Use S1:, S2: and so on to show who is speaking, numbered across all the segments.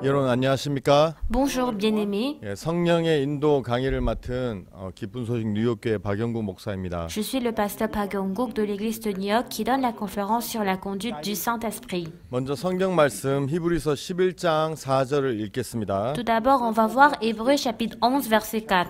S1: 여러분 안녕하십니까?
S2: Bonjour bien-aimés,
S1: 예, 성령의 인도 강의를 맡은 기쁜 소식 뉴욕교회 박영국 목사입니다.
S2: je suis le pasteur Park Yong-guk de l'église de New York qui donne la conférence sur la conduite du Saint-Esprit.
S1: 먼저 성경 말씀 히브리서 11장 4절을 읽겠습니다.
S2: Tout d'abord, on va voir Hébreux chapitre 11 verset 4.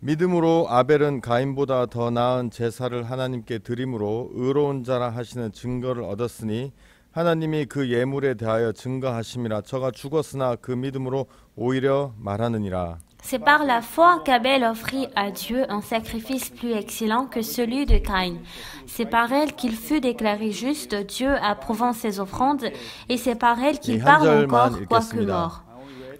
S1: 믿음으로 아벨은 가인보다 더 나은 제사를 하나님께 드림으로 의로운 자라 하시는 증거를 얻었으니 하나님이 그 예물에 대하여 증거하심이라. 저가 죽었으나 그 믿음으로 오히려 말하느니라.
S2: C'est par la foi qu'Abel offrit à Dieu un sacrifice plus excellent que celui de Caïn. C'est par elle qu'il fut déclaré juste, Dieu approuvant ses offrandes, et c'est par elle qu'il parle encore, quoique mort.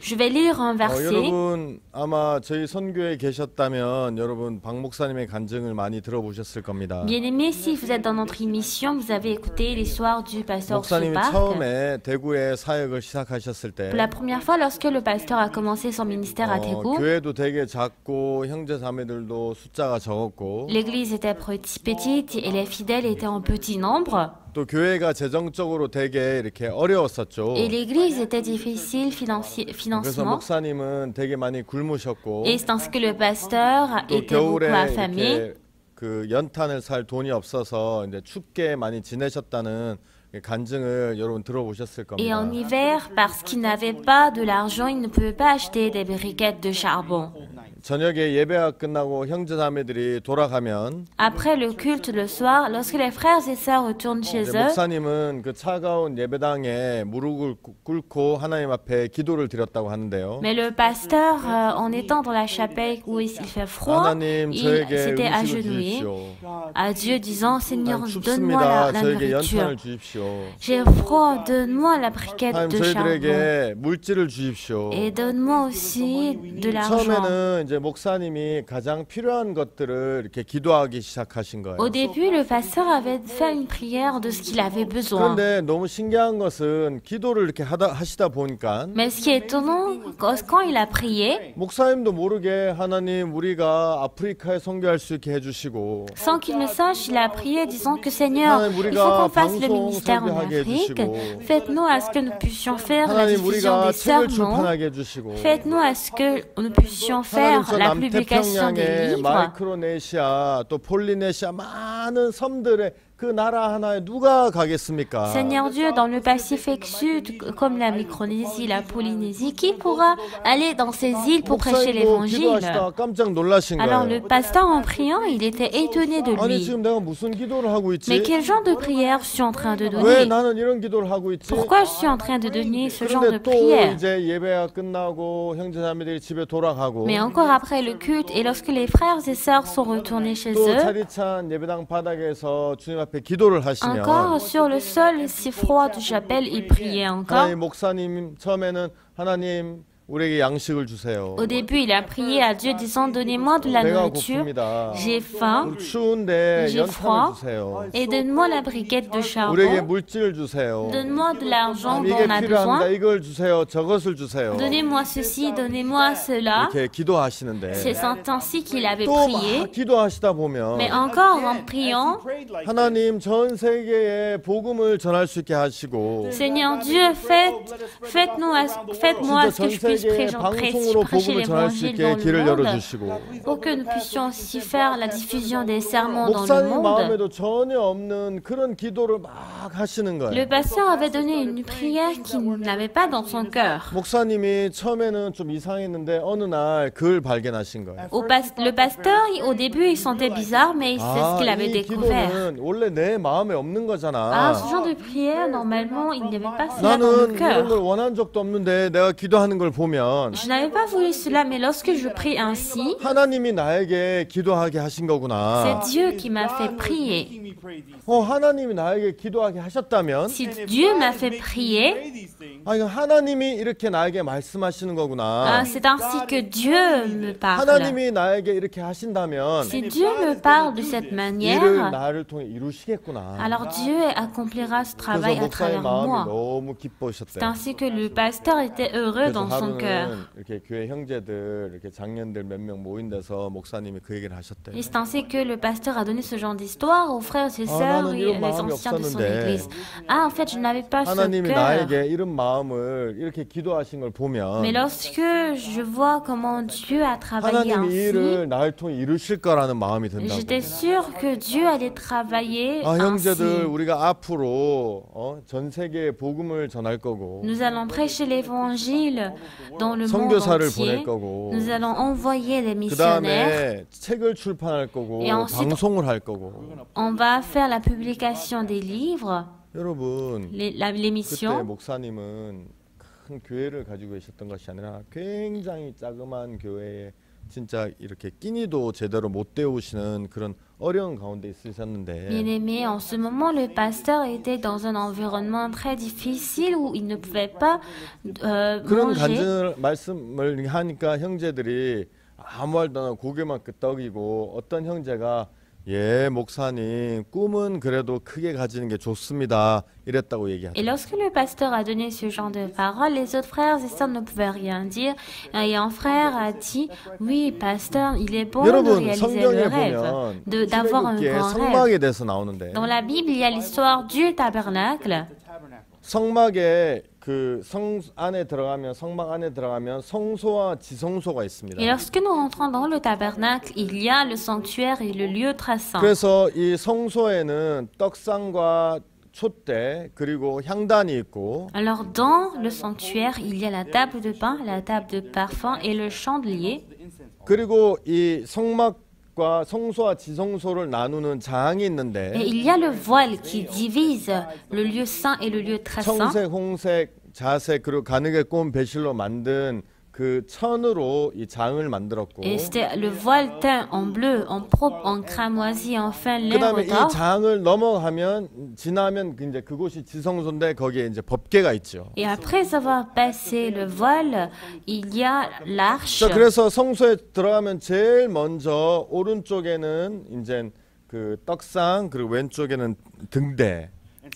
S2: Je vais lire un verset.
S1: 여러분 아마 저희 선교에 계셨다면 여러분 박 목사님의 간증을 많이 들어보셨을 겁니다.
S2: Bien-aimés, si vous êtes dans notre émission, vous avez écouté l'histoire du pasteur
S1: 목사님이
S2: Soupark.
S1: 처음에 대구에 사역을 시작하셨을 때
S2: Pour la première fois, lorsque le pasteur a commencé son ministère à Daegu,
S1: 교회도 되게 작고 형제 자매들도 숫자가 적었고
S2: l'église était petite et les fidèles étaient en petit nombre.
S1: 또 교회가 재정적으로 되게 이렇게 어려웠었죠.
S2: Et l'église était difficile
S1: 그래서
S2: financièrement.
S1: 목사님은 되게 많이 굶으셨고
S2: Et c'est ainsi que le pasteur
S1: 또
S2: était beaucoup
S1: 겨울에
S2: affamé.
S1: 이렇게 그 연탄을 살 돈이 없어서 이제 춥게 많이 지내셨다는 간증을 여러분 들어보셨을
S2: Et en
S1: 겁니다.
S2: hiver, parce qu'il n'avait pas de l'argent, il ne pouvait pas acheter des briquettes de charbon.
S1: 저녁에 예배가 끝나고 형제 자매들이 돌아가면
S2: Après le culte le soir, lorsque les frères et sœurs retournent chez
S1: 이제
S2: eux,
S1: 목사님은 그 차가운 예배당에 무릎을 꿇고 하나님 앞에 기도를 드렸다고 하는데요.
S2: mais le pasteur, en étant dans la chapelle où il fait froid,
S1: 하나님
S2: il
S1: 저에게
S2: s'était
S1: 음식을
S2: agenouillé
S1: 주십시오.
S2: à Dieu disant, Seigneur,
S1: 하나님
S2: donne-moi
S1: 춥습니다.
S2: la
S1: 저에게
S2: nourriture.
S1: 연탄을 주십시오.
S2: J'ai froid, donne-moi la briquette
S1: 하나님
S2: de charbon.
S1: 저희들에게 물질을 주십시오.
S2: Et donne-moi aussi de l'argent.
S1: 처음에는 이제 목사님이 가장 필요한 것들을 이렇게 기도하기 시작하신 거예요.
S2: Au début, le pasteur avait fait une prière de ce qu'il avait besoin.
S1: 그런데 너무 신기한 것은 기도를 이렇게 하시다 보니까
S2: Mais ce qui est étonnant, quand il a prié,
S1: 목사님도 모르게 하나님 우리가 아프리카에 선교할 수 있게 해주시고
S2: sans qu'il le sache, il a prié disant que Seigneur, il faut qu'on fasse le ministère en Afrique. Faites-nous à ce que nous puissions faire la
S1: 하나님
S2: diffusion
S1: 우리가
S2: des
S1: 책을
S2: sermons.
S1: 출판하게 해주시고
S2: Faites-nous à ce que nous puissions faire
S1: 하나님 저
S2: la publication des
S1: 남태평양의
S2: livres.
S1: 마이크로네시아 또 폴리네시아 많은 섬들의 그 나라 하나에 누가 가겠습니까?
S2: Seigneur Dieu, dans le Pacifique Sud, comme la Micronésie, la Polynésie, qui pourra aller dans ces îles pour prêcher
S1: 목사님도
S2: l'évangile?
S1: 기도하시다가 깜짝 놀라신
S2: Alors
S1: 거예요.
S2: le pasteur en priant, il était étonné de
S1: 아니
S2: lui.
S1: 지금 내가 무슨 기도를 하고 있지?
S2: Mais quel genre de prière je suis en train de
S1: 왜
S2: donner?
S1: 나는 이런 기도를 하고 있지?
S2: Pourquoi je suis en train de donner ce genre de
S1: 그런데 또
S2: prière?
S1: 이제 예배가 끝나고 형제자매들이 집에 돌아가고
S2: Mais encore après le culte, et lorsque les frères et sœurs sont retournés chez
S1: 또
S2: eux,
S1: 차디찬 예배당 바닥에서 주님 앞에 기도를 하시면
S2: encore sur le sol si froid de chapelle, ils priaient encore.
S1: 하나님 목사님 처음에는 하나님 우리에게 양식을 주세요.
S2: Au début, il a prié à Dieu disant, donnez-moi de la
S1: 배가
S2: nourriture,
S1: 고픕니다.
S2: j'ai faim,
S1: 추운데
S2: j'ai
S1: 연탄을
S2: froid,
S1: 주세요.
S2: et donne-moi la briquette de
S1: 우리에게
S2: charbon,
S1: 물질을 주세요.
S2: donne-moi de l'argent dont
S1: 이게
S2: on a
S1: 필요합니다.
S2: besoin,
S1: 이걸 주세요. 저것을 주세요.
S2: donnez-moi ceci, donnez-moi cela.
S1: 이렇게 기도하시는데
S2: C'est ainsi qu'il avait
S1: 또
S2: prié.
S1: 막 기도하시다 보면
S2: Mais encore en priant,
S1: 하나님 전 세계에 복음을 전할 수 있게 하시고
S2: Seigneur Dieu, faites-moi à
S1: 진짜
S2: ce que
S1: 전
S2: je puisse
S1: 세계에 방송으로
S2: prêcher
S1: 복음을 전할 수
S2: l'évangile
S1: 있게
S2: dans
S1: 길을
S2: le monde,
S1: 열어주시고
S2: pour que nous puissions aussi faire la diffusion des sermons dans le
S1: 목사님
S2: monde.
S1: 마음에도 전혀 없는 그런 기도를 막 하시는
S2: Le
S1: 거예요.
S2: pasteur avait donné une prière qu'il n'avait pas dans son cœur.
S1: 목사님이 처음에는 좀 이상했는데 어느 날 그걸 발견하신 거예요.
S2: Le pasteur, au début, il sentait bizarre, mais c'est ce qu'il avait
S1: 이
S2: découvert.
S1: 기도는 원래 내 마음에 없는
S2: Ah,
S1: 거잖아.
S2: ce genre de prière, normalement, il n'y avait pas cela dans
S1: 나는
S2: le
S1: 이런
S2: cœur.
S1: 걸 원한 적도 없는데 내가 기도하는 걸 보면
S2: Je n'avais pas voulu cela, mais lorsque je prie ainsi,
S1: 하나님이 나에게 기도하게 하신 거구나.
S2: c'est Dieu qui m'a fait prier.
S1: 하나님이 나에게 기도하게 하셨다면
S2: Si Dieu m'a fait prier,
S1: 이거 하나님이 이렇게 나에게 말씀하시는 거구나.
S2: c'est ainsi que Dieu me parle.
S1: 하나님이 나에게 이렇게 하신다면
S2: Si Dieu me parle de cette
S1: 일을
S2: manière,
S1: 나를 통해 이루시겠구나.
S2: alors Dieu accomplira ce
S1: 그래서
S2: travail à
S1: 목사의
S2: travers
S1: 마음이
S2: moi.
S1: 너무
S2: C'est
S1: 기뻐하셨대요.
S2: ainsi que le pasteur était heureux
S1: 그래서
S2: dans son son cœur.
S1: 때로는 이렇게 교회 형제들, 이렇게 장년들 몇 명 모인 데서 목사님이 그 얘기를 하셨대요.
S2: Et c'est ainsi que le pasteur a donné ce genre d'histoire aux frères et sœurs et les anciens de son église. Ah, en fait, je n'avais pas ce
S1: 하나님이
S2: cœur.
S1: 나에게 이런 마음을 이렇게 기도하신 걸 보면
S2: Mais lorsque je vois comment Dieu a travaillé
S1: 하나님이 이
S2: ainsi,
S1: 일을 나를 통해 이루실 거라는 마음이 든다고.
S2: j'étais sûre que Dieu allait travailler
S1: 아, 형제들,
S2: ainsi.
S1: 우리가 앞으로 전 세계에 복음을 전할 거고
S2: Nous allons prêcher l'évangile dans le monde
S1: 선교사를 보낼
S2: entier.
S1: 거고
S2: Nous allons envoyer des
S1: 그
S2: missionnaires.
S1: 다음에 책을 출판할 거고
S2: Et ensuite-
S1: 방송을 할 거고.
S2: On va faire la publication des livres,
S1: 여러분, 그때
S2: l'émission.
S1: 목사님은 큰 교회를 가지고 계셨던 것이 아니라 굉장히 자그마한 교회에 진짜 이렇게 끼니도 제대로 못 때우시는 그런 어려운 가운데 있으셨는데
S2: Bien-aimé, en ce moment, le pasteur était dans un environnement très difficile où il ne pouvait pas
S1: 그런
S2: manger.
S1: 말씀을 하니까 형제들이 아무 말도 안 하고 고개만 끄덕이고 어떤 형제가 예 목사님 꿈은 그래도 크게 가지는 게 좋습니다 이랬다고
S2: Et
S1: 얘기하더라고요.
S2: lorsque le pasteur a donné ce genre de paroles, les autres frères et sœurs ne pouvaient rien dire. Et un frère a dit, oui, pasteur, il est bon de
S1: 여러분
S2: réaliser
S1: 성경에
S2: le rêve,
S1: 보면
S2: d'avoir un
S1: 출애굽기에
S2: grand rêve.
S1: 성막에 대해서 나오는데
S2: Dans la Bible, il y a l'histoire du tabernacle.
S1: 성막에 그 성 안에 들어가면 성막 안에 들어가면 성소와 지성소가 있습니다.
S2: Et lorsque nous rentrons dans le tabernacle, il y a le sanctuaire et le lieu très saint.
S1: 그래서 이 성소에는 떡상과 촛대 그리고 향단이 있고
S2: Alors dans le sanctuaire, il y a la table de pain, la table de parfum et le chandelier.
S1: 그리고 이 성막과 성소와 지성소를 나누는 장이 있는데
S2: Et il y a le voile qui divise le lieu saint et le lieu très saint.
S1: 청색, 홍색, 자색 그리고 가늘게 꼬은 배실로 만든 그 천으로 이 장을 만들었고
S2: Et c'était le voile teint en bleu, en propre, en cramoisi, en fin lin
S1: 그다음에 이
S2: d'or.
S1: 장을 넘어가면 지나면 이제 그곳이 지성소인데 거기에 이제 법궤가 있죠.
S2: Et après avoir passé le voile, il y a l'arche.
S1: 자, 그래서 성소에 들어가면 제일 먼저 오른쪽에는 이제 그 떡상 그리고 왼쪽에는 등대.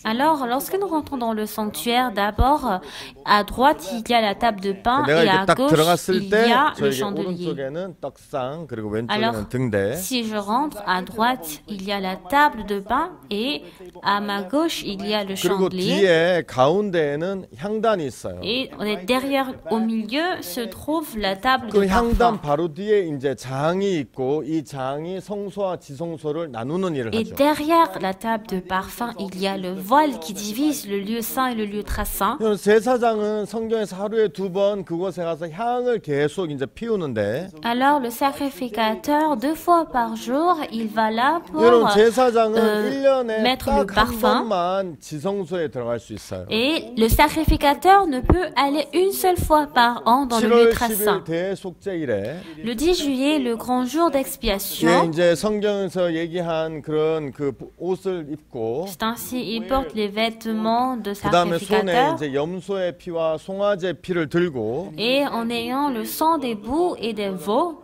S2: Alors, lorsque nous rentrons dans le sanctuaire, d'abord, à droite, il y a la table de pain
S1: 내가
S2: et
S1: 이렇게
S2: à
S1: 딱
S2: gauche,
S1: 들어갔을
S2: il y
S1: 때
S2: a le
S1: 저에게
S2: chandelier.
S1: 오른쪽에는 떡상 그리고 왼쪽에는
S2: Alors,
S1: 등대.
S2: si je rentre, à droite, il y a la table de pain et à ma gauche, il y a le
S1: 그리고
S2: chandelier.
S1: 뒤에 가운데에는 향단이 있어요.
S2: Et derrière, au milieu, se trouve la table
S1: 그
S2: de
S1: 향단
S2: parfum.
S1: 바로 뒤에 이제 장이 있고 이 장이 성소와 지성소를 나누는 일을
S2: Et
S1: 하죠.
S2: derrière la table de parfum, il y a le voile qui divise le lieu saint et le lieu très saint.
S1: 그래서 제사장은 성경에서 하루에 2번 그곳에 가서 향을 계속 이제 피우는데
S2: Alors le sacrificateur, 2 fois par jour, il va là pour
S1: 여러분 제사장은
S2: euh,
S1: 1년에
S2: mettre le
S1: 딱 한
S2: parfum.
S1: 번만 지성소에 들어갈 수 있어요.
S2: Et le sacrificateur ne peut aller une seule fois par an dans le lieu
S1: 7월
S2: très
S1: 10일
S2: saint.
S1: 대속죄일에
S2: Le 10 juillet, le grand jour
S1: 예,
S2: d'expiation.
S1: 이제 성경에서 얘기한 그런 그 옷을 입고
S2: C'est ainsi, il porte les vêtements de
S1: 그 다음에 손에
S2: sacrificateur.
S1: 이제 염소의 피와 송아지 피를 들고
S2: Et en ayant le sang des boucs et des veaux,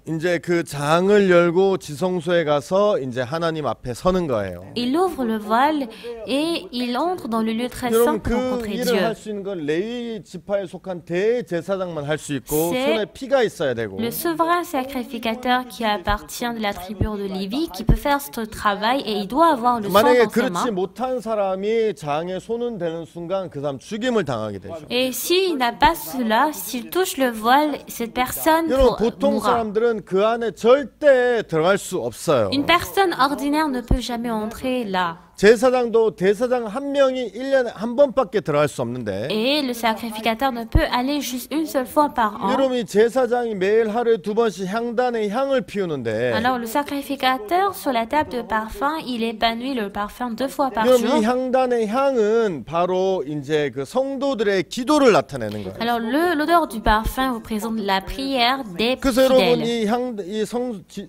S1: 이제 그 장을 열고 지성소에 가서 이제 하나님 앞에 서는 거예요.
S2: il ouvre le voile et il entre dans le lieu très saint
S1: 여러분
S2: pour
S1: 그
S2: rencontrer
S1: 일을
S2: Dieu.
S1: 할 수 있는 건 레위 지파에 속한 대제사장만 할 수 있고
S2: C'est
S1: 손에 피가 있어야 되고
S2: Le souverain sacrificateur qui appartient de la tribu de Lévi, qui peut faire ce travail et il doit avoir le sang
S1: 만약에
S2: dans ses
S1: 그렇지
S2: mains.
S1: 못한 사람이 장에 손은 대는 순간 그 사람 죽임을 당하게 되죠.
S2: Et s'il n'a pas cela, s'il touche le voile, cette personne
S1: 여러분 보통
S2: mourra.
S1: 사람들은 그 안에 절대 들어갈 수 없어요.
S2: Une personne ordinaire ne peut jamais entrer là.
S1: 제사장도 대사장 한 명이 1년에 한 번밖에 들어갈 수 없는데
S2: Et le sacrificateur ne peut aller juste une seule fois par an.
S1: 여러분이 제사장이 매일 하루에 2번씩 향단에 향을 피우는데
S2: Alors le sacrificateur, sur la table de parfum, il épanouit le parfum 2 fois par
S1: 여러분
S2: jour.
S1: 이 향단의 향은 바로 이제 그 성도들의 기도를 나타내는 거예요.
S2: Alors l'odeur du parfum représente la prière des
S1: 그래서 여러분
S2: fidèles.
S1: 이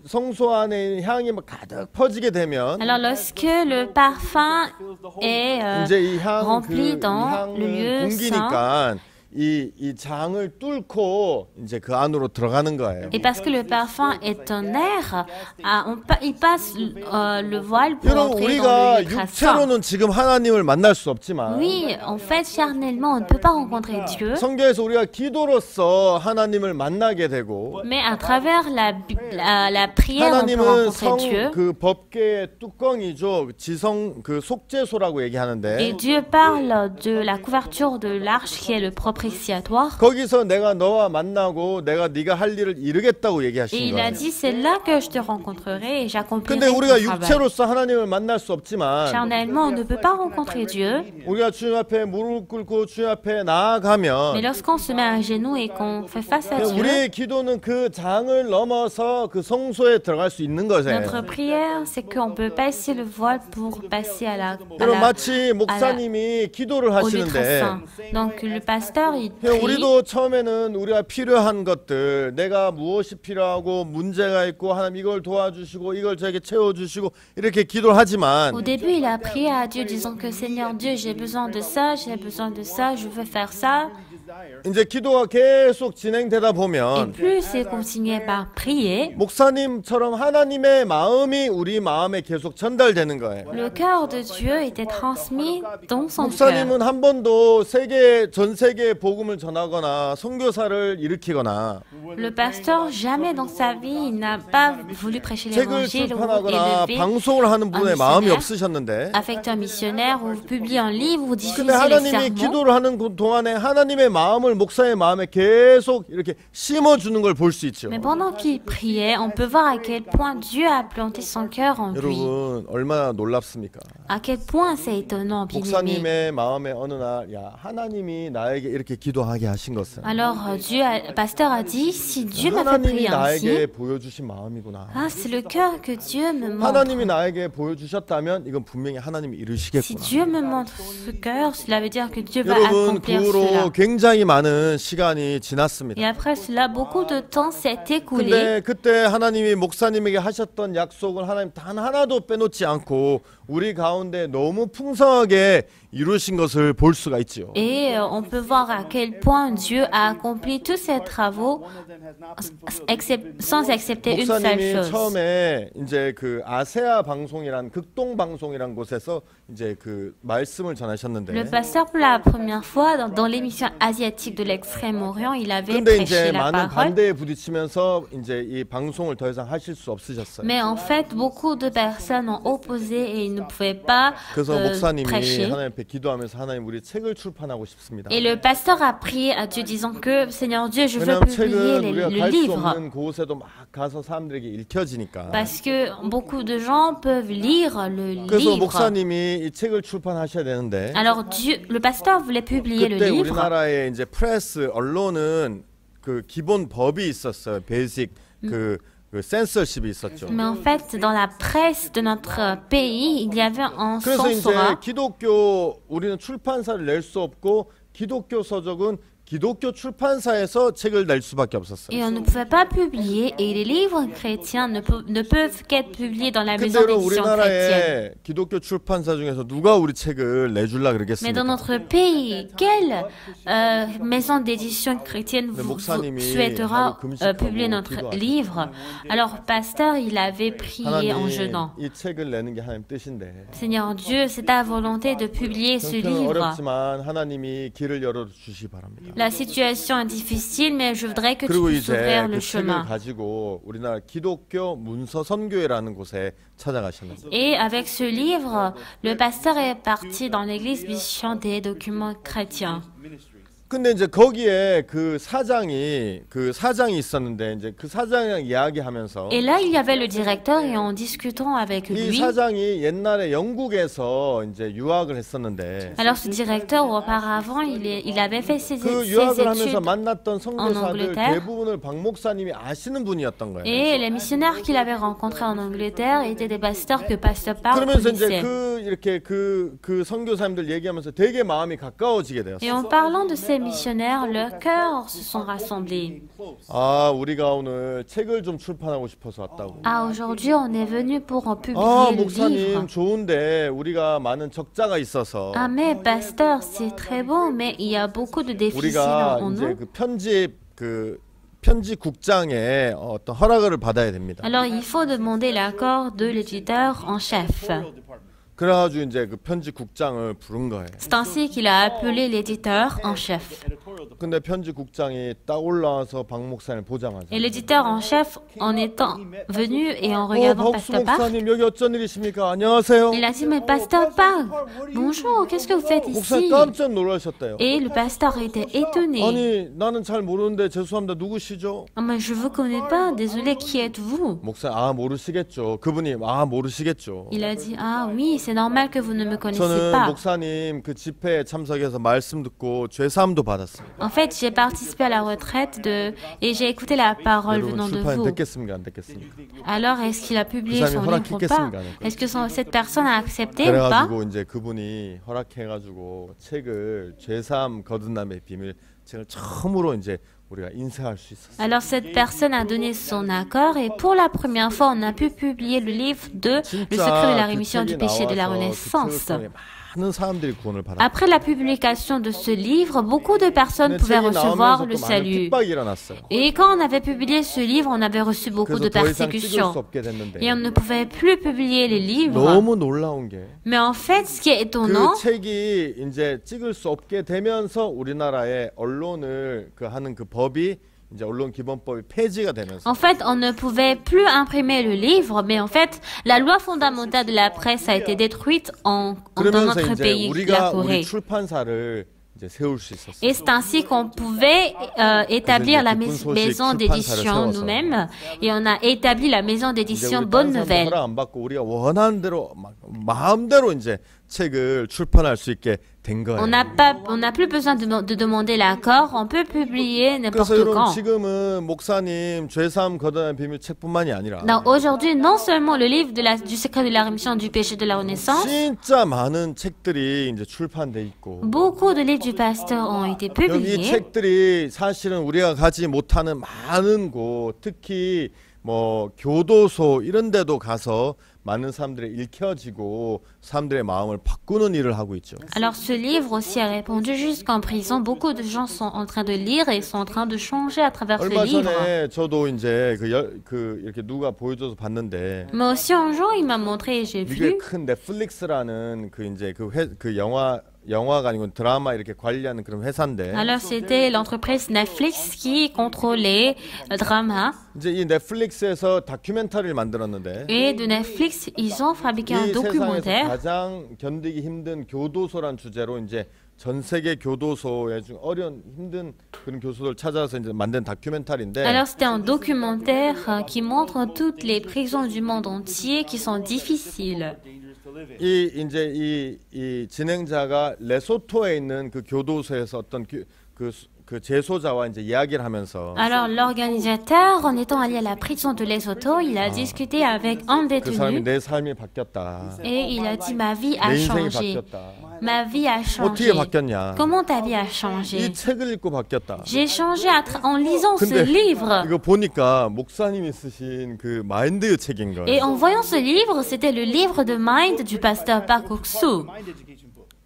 S1: 성소 안에 향이 막 가득 퍼지게 되면
S2: Alors lorsque le parfum est
S1: 이제 이 향,
S2: rempli
S1: 그
S2: dans le lieu
S1: 향은
S2: saint,
S1: 공기니까 이 장을 뚫고 이제 그 안으로 들어가는 거예요.
S2: Et parce que le parfum est un air, il passe le voile pour
S1: 여러분
S2: entrer dans
S1: 우리가
S2: le lieu très saint.
S1: 육체로는 지금 하나님을 만날 수 없지만
S2: Oui, en fait, charnellement, on ne peut pas rencontrer Dieu,
S1: 성경에서 우리가 기도로서 하나님을 만나게 되고
S2: mais à travers la prière, on peut
S1: 하나님은
S2: rencontrer Dieu.
S1: 그 법궤의 뚜껑이죠. 지성 그 속죄소라고 얘기하는데
S2: Et Dieu parle de la couverture de l'arche qui est le propitiatoire.
S1: 거기서 내가 너와 만나고 내가 네가 할 일을 이루겠다고
S2: Et
S1: 얘기하신
S2: il a
S1: 거예요.
S2: dit, c'est là que je te rencontrerai et j'accomplirai
S1: 근데 우리가
S2: ton travail.
S1: 육체로서 하나님을 만날 수 없지만
S2: Charnellement, on ne peut pas rencontrer Dieu,
S1: 우리가 주님 앞에 무릎 꿇고 주님 앞에
S2: mais
S1: 나아가면
S2: lorsqu'on se met à genoux et qu'on fait face à Dieu,
S1: 우리의 기도는 그 장을 넘어서 그 성소에 들어갈 수 있는 거예요.
S2: notre prière, c'est qu'on peut passer le voile pour passer
S1: 여러분 마치 목사님이 기도를
S2: au lieu très
S1: 하시는데
S2: saint. Donc le pasteur, il
S1: 그냥
S2: prie.
S1: 우리도 처음에는 우리가 필요한 것들 내가 무엇이 필요하고 문제가 있고 하나님 이걸 도와주시고 이걸 저에게 채워주시고 이렇게 기도를 하지만
S2: Au début, il a prié à Dieu disant que Seigneur Dieu, j'ai besoin de ça, je veux faire ça.
S1: 이제 기도가 계속 진행되다
S2: Et
S1: 보면
S2: plus il continuait par prier,
S1: 목사님처럼 하나님의 마음이 우리 마음에 계속 전달되는 거예요.
S2: le cœur de Dieu était transmis dans son cœur.
S1: 목사님은 한 번도 전 세계에 복음을 전하거나 선교사를 일으키거나
S2: Le pasteur, jamais dans sa vie, il n'a pas voulu prêcher
S1: 책을
S2: l'évangile ou
S1: 출판하거나
S2: élever
S1: 방송을 하는 분의
S2: un
S1: 마음이
S2: missionnaire,
S1: 없으셨는데
S2: affecter un missionnaire ou publier un livre ou
S1: 근데
S2: diffuser les
S1: 하나님이
S2: sermons.
S1: 기도를 하는 동안에 하나님의 마음을 목사의 마음에 계속 이렇게 심어주는 걸 볼 수 있죠.
S2: Mais pendant qu'il priait, on peut voir à quel point Dieu a planté son cœur en lui.
S1: 여러분 얼마나 놀랍습니까?
S2: À quel point c'est étonnant, bien-aimé.
S1: 목사님의 마음에 어느 날 야 하나님이 나에게 이렇게 기도하게 하신 것은
S2: Alors, le pasteur a dit, si Dieu m'a fait
S1: 하나님이
S2: prier
S1: 나에게
S2: ainsi,
S1: 보여주신 마음이구나.
S2: ah, c'est le cœur que Dieu me montre.
S1: 하나님이 나에게 보여주셨다면 이건 분명히 하나님이
S2: Si
S1: 이루시겠구나.
S2: Dieu me montre ce cœur, cela veut dire que Dieu va
S1: 여러분 그
S2: accomplir
S1: 후로
S2: cela.
S1: 굉장히 많은 시간이 지났습니다.
S2: Et après cela, beaucoup de temps s'est écoulé.
S1: 근데 그때 하나님이 목사님에게 하셨던 약속을 하나님 단 하나도 빼놓지 않고 우리 가운데 너무 풍성하게 이루신 것을 볼 수가 있지요.
S2: Et on peut voir à quel point Dieu a accompli tous ses travaux sans accepter une seule
S1: 목사님이
S2: chose.
S1: 처음에 이제 그 아세아 방송이란 극동 방송이란 곳에서 이제 그 말씀을
S2: Le
S1: 전하셨는데
S2: pasteur, pour la première fois, dans l'émission asiatique de l'Extrême-Orient, il avait
S1: 근데
S2: prêché
S1: 이제
S2: la
S1: 많은
S2: parole.
S1: 반대에 부딪히면서 이제 이 방송을 더 이상 하실 수 없으셨어요.
S2: Mais en fait, beaucoup de personnes ont opposé et ils ne pouvaient pas
S1: 그래서 목사님이
S2: prêcher.
S1: 하나님 앞에 기도하면서 하나님 우리 책을 출판하고 싶습니다.
S2: Et le pasteur a prié à Dieu disant que, Seigneur Dieu, je veux
S1: 왜냐하면
S2: publier
S1: 책은 우리가
S2: le
S1: 갈 수
S2: livre.
S1: 없는 곳에도 막 가서 사람들에게 읽혀지니까.
S2: Parce que beaucoup de gens peuvent lire le
S1: 그래서
S2: livre.
S1: 목사님이 이 책을 출판하셔야 되는데
S2: Alors le pasteur voulait publier le
S1: 그때
S2: livre.
S1: 우리나라의 이제 프레스 언론은 그 기본 법이 있었어요. 베이직 그 센서십이 있었죠.
S2: Mais en fait, dans la presse de notre pays, il y avait un
S1: 그래서 이제
S2: censorat.
S1: 기독교 우리는 출판사를 낼 수 없고 기독교 서적은 기독교 출판사에서 책을 낼 수밖에 없었어요.
S2: Et on ne pouvait pas publier, et les livres chrétiens ne peuvent qu'être publiés dans la
S1: 근데
S2: maison
S1: 여러분
S2: d'édition chrétienne.
S1: 우리나라의 기독교 출판사 중에서 누가 우리 책을 내줄라
S2: Mais dans
S1: 그러겠습니까?
S2: notre pays, quelle maison d'édition chrétienne
S1: Mais 목사님이
S2: souhaitera
S1: 하루 금식하고
S2: publier notre
S1: 기도하셨어요.
S2: livre? Alors, pasteur, il avait prié en
S1: 하나님
S2: jeûnant.
S1: 이 책을 내는 게 하나님 뜻인데
S2: Seigneur Dieu, c'est ta volonté de publier ce
S1: 형편은
S2: livre.
S1: 어렵지만 하나님이 길을 열어주시기 바랍니다.
S2: La situation est difficile, mais je voudrais que tu
S1: 그리고
S2: puisses
S1: 이제
S2: ouvrir le
S1: 그 책을
S2: chemin.
S1: 가지고 우리나라 기독교 문서 선교회라는 곳에 찾아가셨는데
S2: Et avec ce livre, le pasteur est parti dans l'église mission des documents chrétiens.
S1: 근데 이제 거기에 그 사장이 있었는데 이제 그 사장이랑 이야기하면서
S2: Et là, il y avait le directeur et en discutant avec
S1: 이
S2: lui,
S1: 사장이 옛날에 영국에서 이제 유학을 했었는데
S2: alors ce directeur auparavant, il avait fait ses
S1: 그 유학을 하면서
S2: études
S1: 만났던 선교사들
S2: Angleterre.
S1: 대부분을 박 목사님이 아시는 분이었던 거예요.
S2: et les missionnaires qu'il avait rencontrés en Angleterre étaient des pasteurs que pasteur Park
S1: 그러면서 이제
S2: connaissait.
S1: 이렇게 그 선교사님들 얘기하면서 되게 마음이 가까워지게
S2: Et
S1: 되었어요.
S2: en parlant de ces les missionnaires, leurs cœurs se sont rassemblés.
S1: 아, 우리가 오늘 책을 좀 출판하고 싶어서 왔다고.
S2: Ah, aujourd'hui, on est venu pour
S1: 아,
S2: publier le
S1: 목사님
S2: livre.
S1: 좋은데 우리가 많은 적자가 있어서
S2: Ah, mais pasteur, c'est très beau, mais il y a beaucoup de déficits
S1: 우리가
S2: en
S1: 이제
S2: nous.
S1: 그 편집국장의 어떤 허락을 받아야 됩니다.
S2: Alors, il faut demander l'accord de l'éditeur en chef.
S1: 그래가지고 이제 그 편집국장을 부른 거예요.
S2: C'est ainsi qu'il a appelé l'éditeur en chef.
S1: 근데 편집국장이 딱 올라와서 박 목사님 보자마자
S2: Et l'éditeur en chef, en étant venu et en regardant
S1: 박수
S2: Pasteur Park,
S1: 목사님 여기 어쩐 일이십니까? 안녕하세요.
S2: il a dit, mais Pasteur Park, bonjour, qu'est-ce que vous faites
S1: 목사님
S2: ici?
S1: 깜짝 놀라셨대요.
S2: Et le pasteur était étonné.
S1: 아니 나는 잘 모르는데 죄송합니다. 누구시죠?
S2: Ah, mais je vous connais pas, désolé, qui êtes-vous?
S1: 목사 모르시겠죠. 그분이 모르시겠죠.
S2: Il a dit, ah oui, c'est normal que vous ne me connaissez
S1: 저는
S2: pas.
S1: 목사님 그 집회에 참석해서 말씀 듣고 죄사함도 받았습니다.
S2: En fait, j'ai participé à la retraite et j'ai écouté la parole
S1: 여러분
S2: venant de
S1: 출판
S2: vous.
S1: 됐겠습니까? 안 됐겠습니까?
S2: Alors, est-ce qu'il a publié
S1: 그 사람이
S2: son livre ou pas?
S1: 허락했겠습니까? 안 했겠습니까?
S2: Est-ce que cette personne a accepté ou pas?
S1: 그래가지고 이제 그분이 허락해가지고 책을 죄사함 거듭남의 비밀 책을 처음으로 이제 우리가 인쇄할 수 있었어요.
S2: Alors, cette personne a donné son accord et pour la première fois, on a pu publier le livre de Le secret de la rémission du péché de la Renaissance.
S1: 많은 사람들이 구원을 받았어요.
S2: Après la publication de ce livre, beaucoup de personnes pouvaient recevoir le salut.
S1: 핍박이 일어났어요.
S2: Et quand on avait publié ce livre, on avait reçu beaucoup de
S1: 그래서 더 이상 찍을 수
S2: persécutions.
S1: 없게 됐는데
S2: Et on ne pouvait plus publier les livres.
S1: 너무 놀라운 게
S2: Mais en fait, ce qui est étonnant,
S1: 그 책이 이제 찍을 수 없게 되면서 우리나라의 언론을 하는 그 법이 이제 언론 기본법이 폐지가 되면서
S2: en fait, on ne pouvait plus imprimer le livre, mais en fait, la loi fondamentale de la presse a été détruite dans
S1: 그러면서
S2: notre
S1: 이제
S2: pays, la
S1: 우리가 우리
S2: Corée.
S1: 출판사를 이제 세울 수 있었어요.
S2: Et c'est ainsi qu'on pouvait établir la
S1: 기쁜 소식
S2: maison d'édition
S1: 출판사를
S2: nous-mêmes. Et on a établi la maison
S1: 이제
S2: d'édition
S1: 우리
S2: Bonne
S1: 다른 사람들
S2: Nouvelle.
S1: 허락 안 받고 우리가 원하는 대로 막 마음대로 이제 책을 출판할 수 있게 된 거예요.
S2: On n'a plus besoin de demander l'accord, on peut publier n'importe
S1: 그래서 여러분
S2: quand.
S1: 지금은 목사님 죄사함 거듭남의 비밀 책뿐만이 아니라
S2: Donc aujourd'hui, non seulement le livre du secret de la rémission du péché de la Renaissance,
S1: 진짜 많은 책들이 이제 출판돼 있고
S2: beaucoup de livres du pasteur ont été
S1: 여기 이
S2: publiés.
S1: 책들이 사실은 우리가 가지 못하는 많은 곳, 특히 뭐 교도소 이런 데도 가서 많은 사람들이 읽혀지고 사람들의 마음을 바꾸는 일을 하고 있죠.
S2: Alors ce livre aussi a répandu jusqu'en prison. Beaucoup de gens sont en train de lire et sont en train de changer à travers ce
S1: 얼마
S2: livre.
S1: 전에 저도 이제 이렇게 누가 보여줘서 봤는데
S2: Mais aussi un jour, il m'a montré et j'ai
S1: 미국의
S2: vu.
S1: 큰 넷플릭스라는 그 영화가 아니고 드라마 이렇게 관리하는 그런 회사인데
S2: Alors c'était l'entreprise Netflix qui contrôlait le drama.
S1: 이제 이 넷플릭스에서 다큐멘터리를 만들었는데
S2: Et de Netflix, ils ont fabriqué un
S1: 이 세상에서
S2: documentaire.
S1: 가장 견디기 힘든 교도소란 주제로 이제 전 세계 교도소에 중 어려운 힘든 그런 교도소를 찾아서 이제 만든 다큐멘터리인데
S2: Alors c'était un documentaire qui montre toutes les prisons du monde entier qui sont difficiles.
S1: 이 진행자가 레소토에 있는 그 교도소에서 어떤 그 재소자와 이제 이야기를 하면서
S2: Alors l'organisateur, en étant allé à la prison de Lesotho, il a discuté avec un
S1: 그 사람이
S2: détenu
S1: 내 삶이 바뀌었다.
S2: et il a dit ma vie
S1: 내
S2: a
S1: 인생이
S2: changé.
S1: 바뀌었다.
S2: Ma vie a
S1: 어떻게
S2: changé.
S1: 바뀌었냐?
S2: Comment ta vie a
S1: 이
S2: changé?
S1: 책을 읽고 바뀌었다.
S2: J'ai changé en lisant ce
S1: 근데
S2: livre.
S1: 이거 보니까 목사님이 쓰신 그 마인드 책인
S2: Et
S1: 거예요.
S2: en voyant ce livre, c'était le livre de Mind du pasteur Park Ok-soo.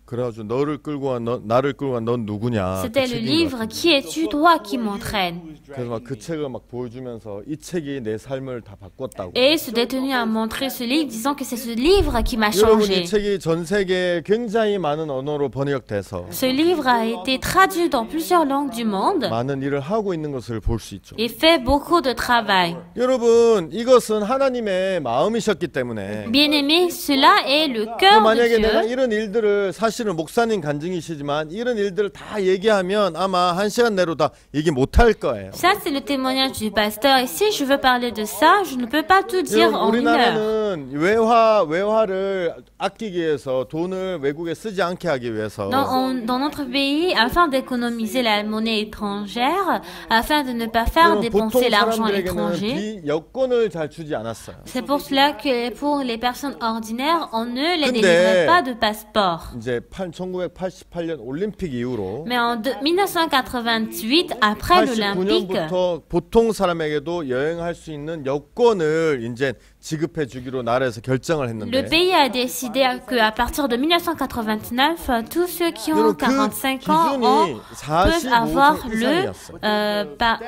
S1: 그래가지고 나를 끌고 와 넌 누구냐?
S2: C'était le livre Qui es-tu, toi qui m'entraînes.
S1: 그래서 막 그 책을 막 보여주면서 이 책이 내 삶을 다 바꿨다고.
S2: Et ce détenu a montré ce livre disant que c'est ce livre qui m'a
S1: 여러분
S2: changé.
S1: 이 책이 전 세계에 굉장히 많은 언어로 번역돼서
S2: Ce livre a été traduit dans plusieurs langues du monde
S1: 많은 일을 하고 있는 것을 볼 수 있죠.
S2: et fait beaucoup de travail.
S1: 여러분 이것은 하나님의 마음이셨기 때문에
S2: Bien-aimés, cela est le cœur de
S1: 만약에 내가
S2: Dieu.
S1: 이런 일들을 사실은 목사님 간증이시지만 이런 일들을 다 얘기하면 아마 1시간 내로 다 얘기 못할 거예요.
S2: Ça, c'est le témoignage du pasteur. Et si je veux parler de ça, je ne peux pas tout dire en une heure.
S1: 우리나라는 외화를 아끼기 위해서 돈을 외국에 쓰지 않게 하기 위해서
S2: Dans notre pays, afin d'économiser la monnaie étrangère, afin de ne pas faire
S1: 보통
S2: dépenser l'argent
S1: 사람들에게는
S2: étranger,
S1: 비여권을 잘 주지 않았어요.
S2: c'est pour cela que pour les personnes ordinaires, on ne les
S1: 근데
S2: délivrait pas de passeport.
S1: 이제 1988년 올림픽 이후로
S2: Mais en 1988, après l'Olympique,
S1: 89년부터 보통 사람에게도 여행할 수 있는 여권을 이제 지급해 주기로 나라에서 결정을
S2: le
S1: 했는데
S2: pays a décidé qu'à partir de 1989, tous ceux qui ont
S1: 여러분, 그
S2: 45 ans
S1: 기준이
S2: peuvent avoir
S1: 45세
S2: le,
S1: 이상이었어요.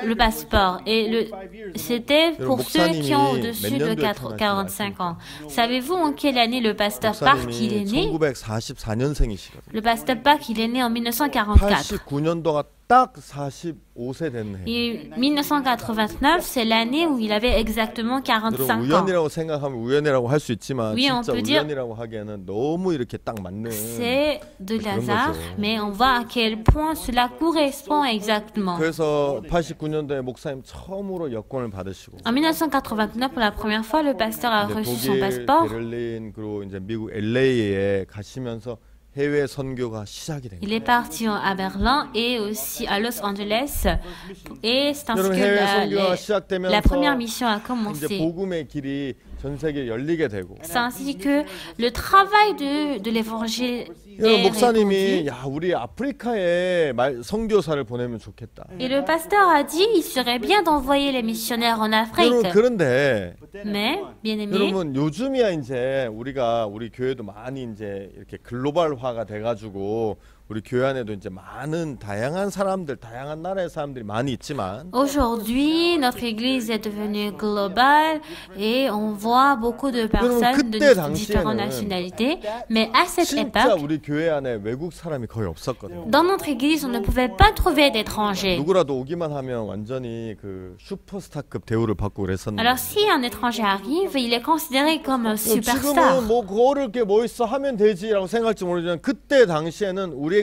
S2: le passeport. Et c'était pour ceux qui ont
S1: 목사님이
S2: au-dessus
S1: 몇
S2: de
S1: 년도에 태어나신
S2: 45 ans. Savez-vous en quelle année le pasteur Park il est né?
S1: 1944년생이시거든요.
S2: Le pasteur Park il est né en 1944.
S1: 89년도가 딱 45세 된 해.
S2: Et 1989, c'est l'année où il avait exactement 45 ans.
S1: 우연이라고 생각하면 우연이라고 할 수 있지만
S2: Oui, on
S1: 진짜
S2: peut dire
S1: 우연이라고 하기에는 너무 이렇게 딱 맞는
S2: C'est de
S1: 그런
S2: hasard,
S1: 거죠.
S2: mais on voit à quel point cela correspond exactement.
S1: 그래서 89년도에 목사님 처음으로 여권을 받으시고
S2: En 1989, pour la première fois, le pasteur a
S1: 이제
S2: reçu son
S1: 독일
S2: passeport.
S1: 베를린 그리고 이제 미국 LA에 가시면서 해외 선교가 시작이 된
S2: Il
S1: 거예요.
S2: est parti à Berlin et aussi à Los Angeles. Et c'est ainsi
S1: 여러분
S2: que
S1: 해외 선교가
S2: la
S1: 시작되면서
S2: première mission a
S1: 이제
S2: commencé.
S1: 복음의 길이 전 세계에 열리게 되고
S2: C'est ainsi que le travail de l'évangile
S1: 여러분
S2: est
S1: 목사님이
S2: répandu.
S1: 야 우리 아프리카에 선교사를 보내면 좋겠다.
S2: Et le pasteur a dit il serait bien d'envoyer les missionnaires en Afrique.
S1: 여러분 그런데
S2: Mais, bien aimé,
S1: 여러분 요즘이야 이제 우리 교회도 많이 이제 이렇게 글로벌화가 돼가지고 우리 교회 안에도 이제 많은 다양한 사람들, 다양한 나라의 사람들이 많이 있지만
S2: aujourd'hui, notre église est devenue globale et on voit beaucoup de personnes de
S1: 그때
S2: différentes
S1: 당시에는
S2: nationalités. Mais à cette
S1: 진짜
S2: époque,
S1: 우리 교회 안에 외국 사람이 거의 없었거든요.
S2: dans notre église, on ne pouvait pas trouver d'étrangers.
S1: 누구라도 오기만 하면 완전히 그 슈퍼스타급 대우를 받고 그랬었는데
S2: Alors si un étranger arrive, il est considéré comme un superstar.
S1: 지금은 뭐 그거를 게 뭐 있어 하면 되지라고 생각할지 모르지만 그때 당시에는 우리가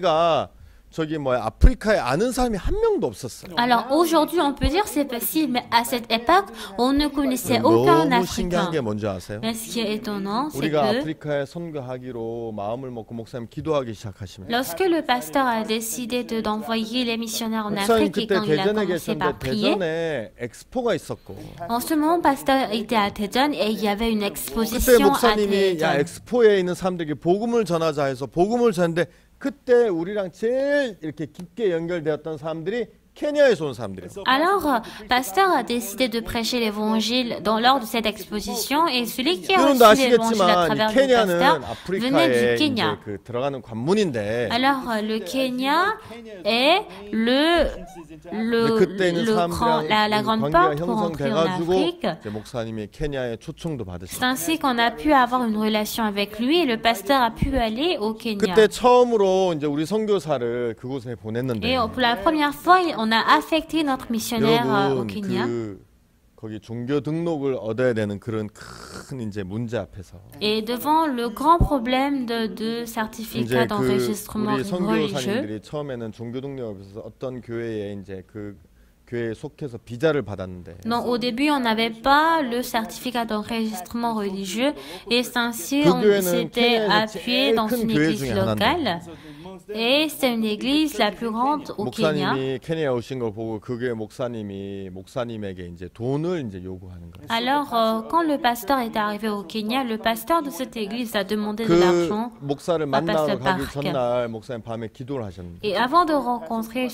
S1: 저기 뭐야 아프리카에 아는 사람이 한 명도 없었어요.
S2: Alors aujourd'hui, on peut dire c'est possible, mais à cette époque, on ne connaissait aucun
S1: 너무 신기한
S2: Africain.
S1: 게 뭔지 아세요?
S2: Mais ce qui est étonnant, c'est
S1: 우리가
S2: que
S1: 아프리카에 선교하기로 마음을 먹고 목사님 기도하기 시작하시면
S2: lorsque le pasteur a décidé d'envoyer les missionnaires en
S1: 목사님
S2: Afrique et
S1: 그때
S2: quand il a
S1: 대전에
S2: commencé par
S1: 계셨는데
S2: prier,
S1: 대전에 엑스포가 있었고
S2: en ce moment, pasteur était à Tejon et il y avait une
S1: 그때
S2: exposition à
S1: 목사님이 야
S2: Tejon.
S1: 엑스포에 있는 사람들에게 복음을 전하자 해서 복음을 전했는데 그때 우리랑 제일 이렇게 깊게 연결되었던 사람들이 케냐에서 온 사람들이에요.
S2: Alors, pasteur a décidé de prêcher l'évangile lors de cette exposition et celui qui a
S1: 여러분도
S2: reçu l'évangile à
S1: 아시겠지만
S2: travers
S1: 이
S2: le
S1: 케냐는
S2: pasteur venait
S1: 아프리카에
S2: du
S1: 이제
S2: Kenya.
S1: 그 들어가는 관문인데
S2: Alors, le Kenya est le
S1: 그때 있는
S2: la grande
S1: 사람들이랑
S2: porte
S1: 관계가
S2: pour entrer en
S1: 형성돼가지고
S2: Afrique.
S1: 이제 목사님이 케냐에 초청도
S2: C'est
S1: 받으셨어요.
S2: ainsi qu'on a pu avoir une relation avec lui et le pasteur a pu aller au Kenya.
S1: 그때 처음으로 이제 우리 선교사를 그곳에 보냈는데
S2: Et pour la première fois, on a affecté notre missionnaire au
S1: 여러분
S2: Kenya.
S1: 거기 종교 등록을 얻어야 되는 그런 큰 이제 문제 앞에서
S2: Et devant le grand problème de certificat
S1: 이제 그
S2: d'enregistrement
S1: 우리
S2: religieux,
S1: 선교사님들이 처음에는 종교 등록을 위해서 어떤 교회에 이제 그 교회에 속해서 비자를 받았는데
S2: non, au début, on n'avait pas le certificat d'enregistrement religieux et c'est ainsi
S1: 그
S2: on
S1: 교회는
S2: s'était
S1: 케냐에서
S2: appuyé
S1: 제일
S2: dans
S1: 큰
S2: une
S1: 교회
S2: église
S1: 중에
S2: locale. Et c'est une église la plus grande au Kenya.
S1: 목사님이 케냐에 오신 걸 보고 그 교회 목사님이 목사님에게 이제 돈을 이제 요구하는 거예요.
S2: Alors, quand le pasteur est arrivé au Kenya, le pasteur de cette église a demandé de
S1: 그
S2: l'argent.
S1: 목사를 만나러
S2: pasteur
S1: 가기
S2: Park.
S1: 전날 목사님 밤에 기도를 하셨는데
S2: Et avant de rencontrer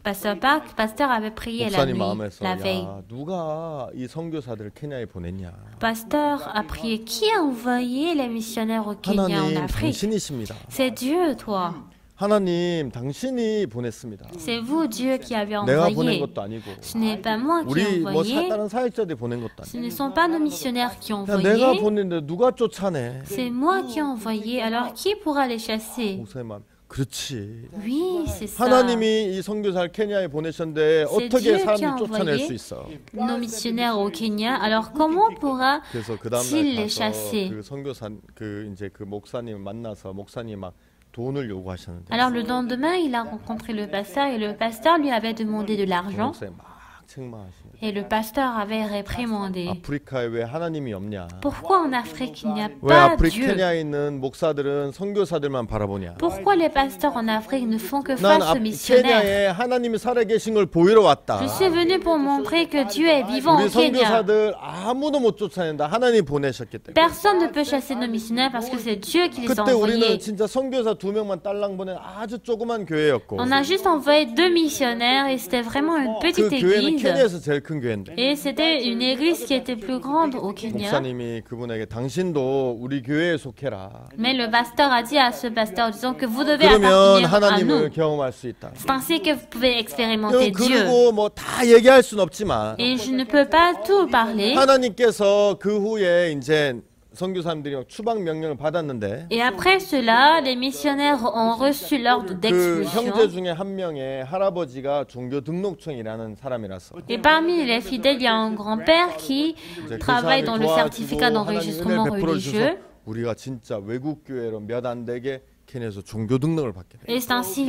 S2: pasteur Park, pasteur avait prié la
S1: 목사님
S2: nuit,
S1: 마음에서
S2: la veille.
S1: 야 누가 이 선교사들을 케냐에 보냈냐?
S2: Pasteur a prié qui a envoyé les missionnaires au Kenya, en
S1: 하나님
S2: Afrique?
S1: 당신이십니다.
S2: C'est Dieu, toi.
S1: 하나님 당신이 보냈습니다.
S2: C'est vous, Dieu, qui avez
S1: 내가 보낸
S2: envoyé.
S1: 것도 아니고
S2: Ce n'est pas moi qui ai
S1: 우리 뭐
S2: envoyé.
S1: 다른 사역자들이 보낸 것도
S2: Ce
S1: 아니고
S2: ne sont pas nos missionnaires qui ont
S1: 그냥 내가
S2: envoyé.
S1: 보냈는데 누가 쫓아내?
S2: C'est moi qui ai envoyé. Alors qui pourra les chasser?
S1: 목사님 마음 그렇지.
S2: Oui, c'est ça.
S1: 하나님이 이 선교사를 케냐에 보내셨는데 어떻게
S2: Dieu qui
S1: 사람들
S2: a
S1: 쫓아낼
S2: envoyé
S1: 수 있어?
S2: Nos missionnaires au Kenya. Alors comment pourra
S1: 그래서 그 다음
S2: s'il
S1: 날
S2: les
S1: 가서
S2: chassait?
S1: 그 선교사 그 이제 그 목사님 만나서 목사님 막 돈을 요구하셨는데
S2: Alors le lendemain, il a rencontré le pasteur et le pasteur lui avait demandé de l'argent
S1: 목사님 막 책망하시는
S2: et le pasteur avait réprimandé.
S1: 아프리카에 왜 하나님이 없냐?
S2: Pourquoi en Afrique il n'y a
S1: 왜
S2: pas
S1: 아프리카
S2: Dieu?
S1: 케냐에 있는 목사들은 선교사들만 바라보냐?
S2: Pourquoi les pasteurs en Afrique ne font que
S1: 난
S2: face aux missionnaires?
S1: 케냐에 하나님이 살아계신 걸 보이러 왔다.
S2: Je suis venu pour montrer que Dieu est vivant
S1: 우리
S2: au Kenya.
S1: 선교사들 아무도 못 쫓아낸다. 하나님 보내셨기 때문에.
S2: Personne ne peut chasser nos missionnaires parce que c'est Dieu qui les a
S1: 그때 우리는
S2: envoyés.
S1: 진짜 선교사 2명만 딸랑 보낸 아주 조그만 교회였고
S2: On a juste envoyé 2 missionnaires et c'était vraiment une
S1: 그
S2: petite
S1: 교회는
S2: église.
S1: 케냐에서 제일 큰 교회인데
S2: Et c'était une église qui était plus grande au Kenya.
S1: 목사님이 그분에게 당신도 우리 교회에 속해라.
S2: Mais le pasteur a dit à ce pasteur, disons que vous devez
S1: 그러면
S2: appartenir à
S1: 하나님을
S2: nous.
S1: 경험할 수 있다.
S2: C'est ainsi que vous pouvez expérimenter Dieu.
S1: 그리고 뭐 다 얘기할 순 없지만
S2: Et je ne peux pas tout parler.
S1: 하나님께서 그 후에 이제 선교사님들이 막 추방 명령을 받았는데
S2: Et après cela, les missionnaires ont reçu l'ordre
S1: 그
S2: d'expulsion.
S1: 형제 중에 한 명의 할아버지가 종교 등록청이라는 사람이라서
S2: Et parmi les fidèles, il y a un grand-père qui
S1: 이제 그
S2: travaille
S1: 사람이
S2: dans le certificat
S1: 도와주고 하나님
S2: d'enregistrement
S1: 은혜를 베풀어 주셔서
S2: religieux.
S1: 우리가 진짜 외국 교회로 몇 안 되게 케냐에서 종교 등록을 받게 돼요.
S2: Et c'est ainsi